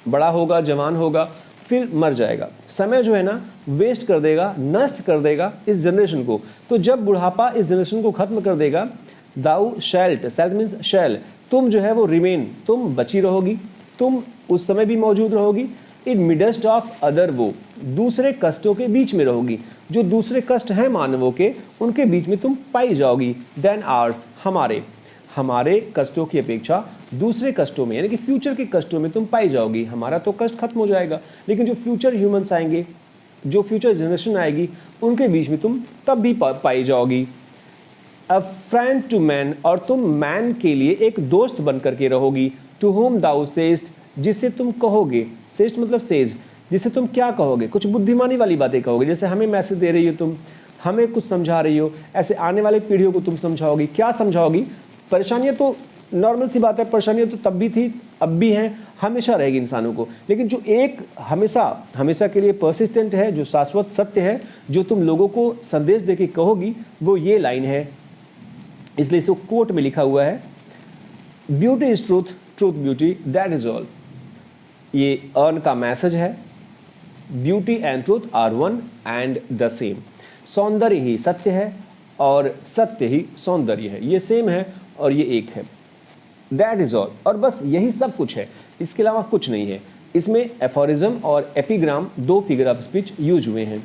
बड़ा होगा, जवान होगा, फिर मर जाएगा। समय जो है ना वेस्ट कर देगा, नष्ट कर देगा इस जनरेशन को। तो जब बुढ़ापा इस जनरेशन को खत्म कर देगा, दाउ शैल्ट, शैल्ट मीन्स शैल, तुम जो है वो रिमेन, तुम बची रहोगी, तुम उस समय भी मौजूद रहोगी। इन मिडस्ट ऑफ अदर, वो दूसरे कष्टों के बीच में रहोगी। जो दूसरे कष्ट हैं मानवों के, उनके बीच में तुम पाई जाओगी। देन आवर्स, हमारे कष्टों की अपेक्षा दूसरे कष्टों में, यानी कि फ्यूचर के कष्टों में तुम पाई जाओगी। हमारा तो कष्ट खत्म हो जाएगा, लेकिन जो फ्यूचर ह्यूमंस आएंगे, जो फ्यूचर जनरेशन आएगी, उनके बीच में तुम तब भी पाई जाओगी। अ फ्रेंड टू मैन, और तुम मैन के लिए एक दोस्त बन करके रहोगी। टू होम दाउ सेस्ट, जिससे तुम कहोगे, सेस्ट मतलब सेज, जिससे तुम क्या कहोगे, कुछ बुद्धिमानी वाली बातें कहोगे। जैसे हमें मैसेज दे रही हो तुम, हमें कुछ समझा रही हो, ऐसे आने वाले पीढ़ियों को तुम समझाओगी। क्या समझाओगी? परेशानियां तो नॉर्मल सी बात है, परेशानियां तो तब भी थी, अब भी हैं, हमेशा रहेगी इंसानों को। लेकिन जो एक हमेशा के लिए परसिस्टेंट है, जो शाश्वत सत्य है, जो तुम लोगों को संदेश देके कहोगी, वो ये लाइन है। इसलिए इसे कोट में लिखा हुआ है, beauty is truth, truth beauty, that is all. ये अर्न का मैसेज है। Beauty and truth are one and the same. सौंदर्य ही सत्य है और सत्य ही सौंदर्य है, ये सेम है और ये एक है। दैट इज ऑल, और बस यही सब कुछ है, इसके अलावा कुछ नहीं है। इसमें एफोरिज्म और एपिग्राम, दो फिगर ऑफ स्पीच यूज हुए हैं।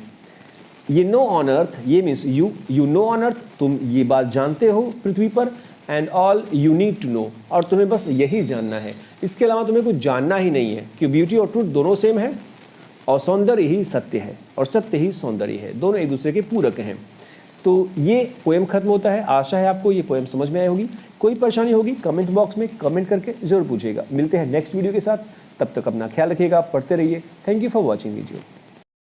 ये नो ऑन अर्थ, ये means you know on earth, तुम ये बात जानते हो पृथ्वी पर। And all you need to know, और तुम्हें बस यही जानना है, इसके अलावा तुम्हें कुछ जानना ही नहीं है, कि ब्यूटी और ट्रूथ दोनों सेम है, और सौंदर्य ही सत्य है और सत्य ही सौंदर्य है, दोनों एक दूसरे के पूरक हैं। तो ये पोएम खत्म होता है। आशा है आपको ये पोएम समझ में आई होगी। कोई परेशानी होगी कमेंट बॉक्स में कमेंट करके जरूर पूछिएगा। मिलते हैं नेक्स्ट वीडियो के साथ, तब तक अपना ख्याल रखिएगा, पढ़ते रहिए। Thank you for watching video.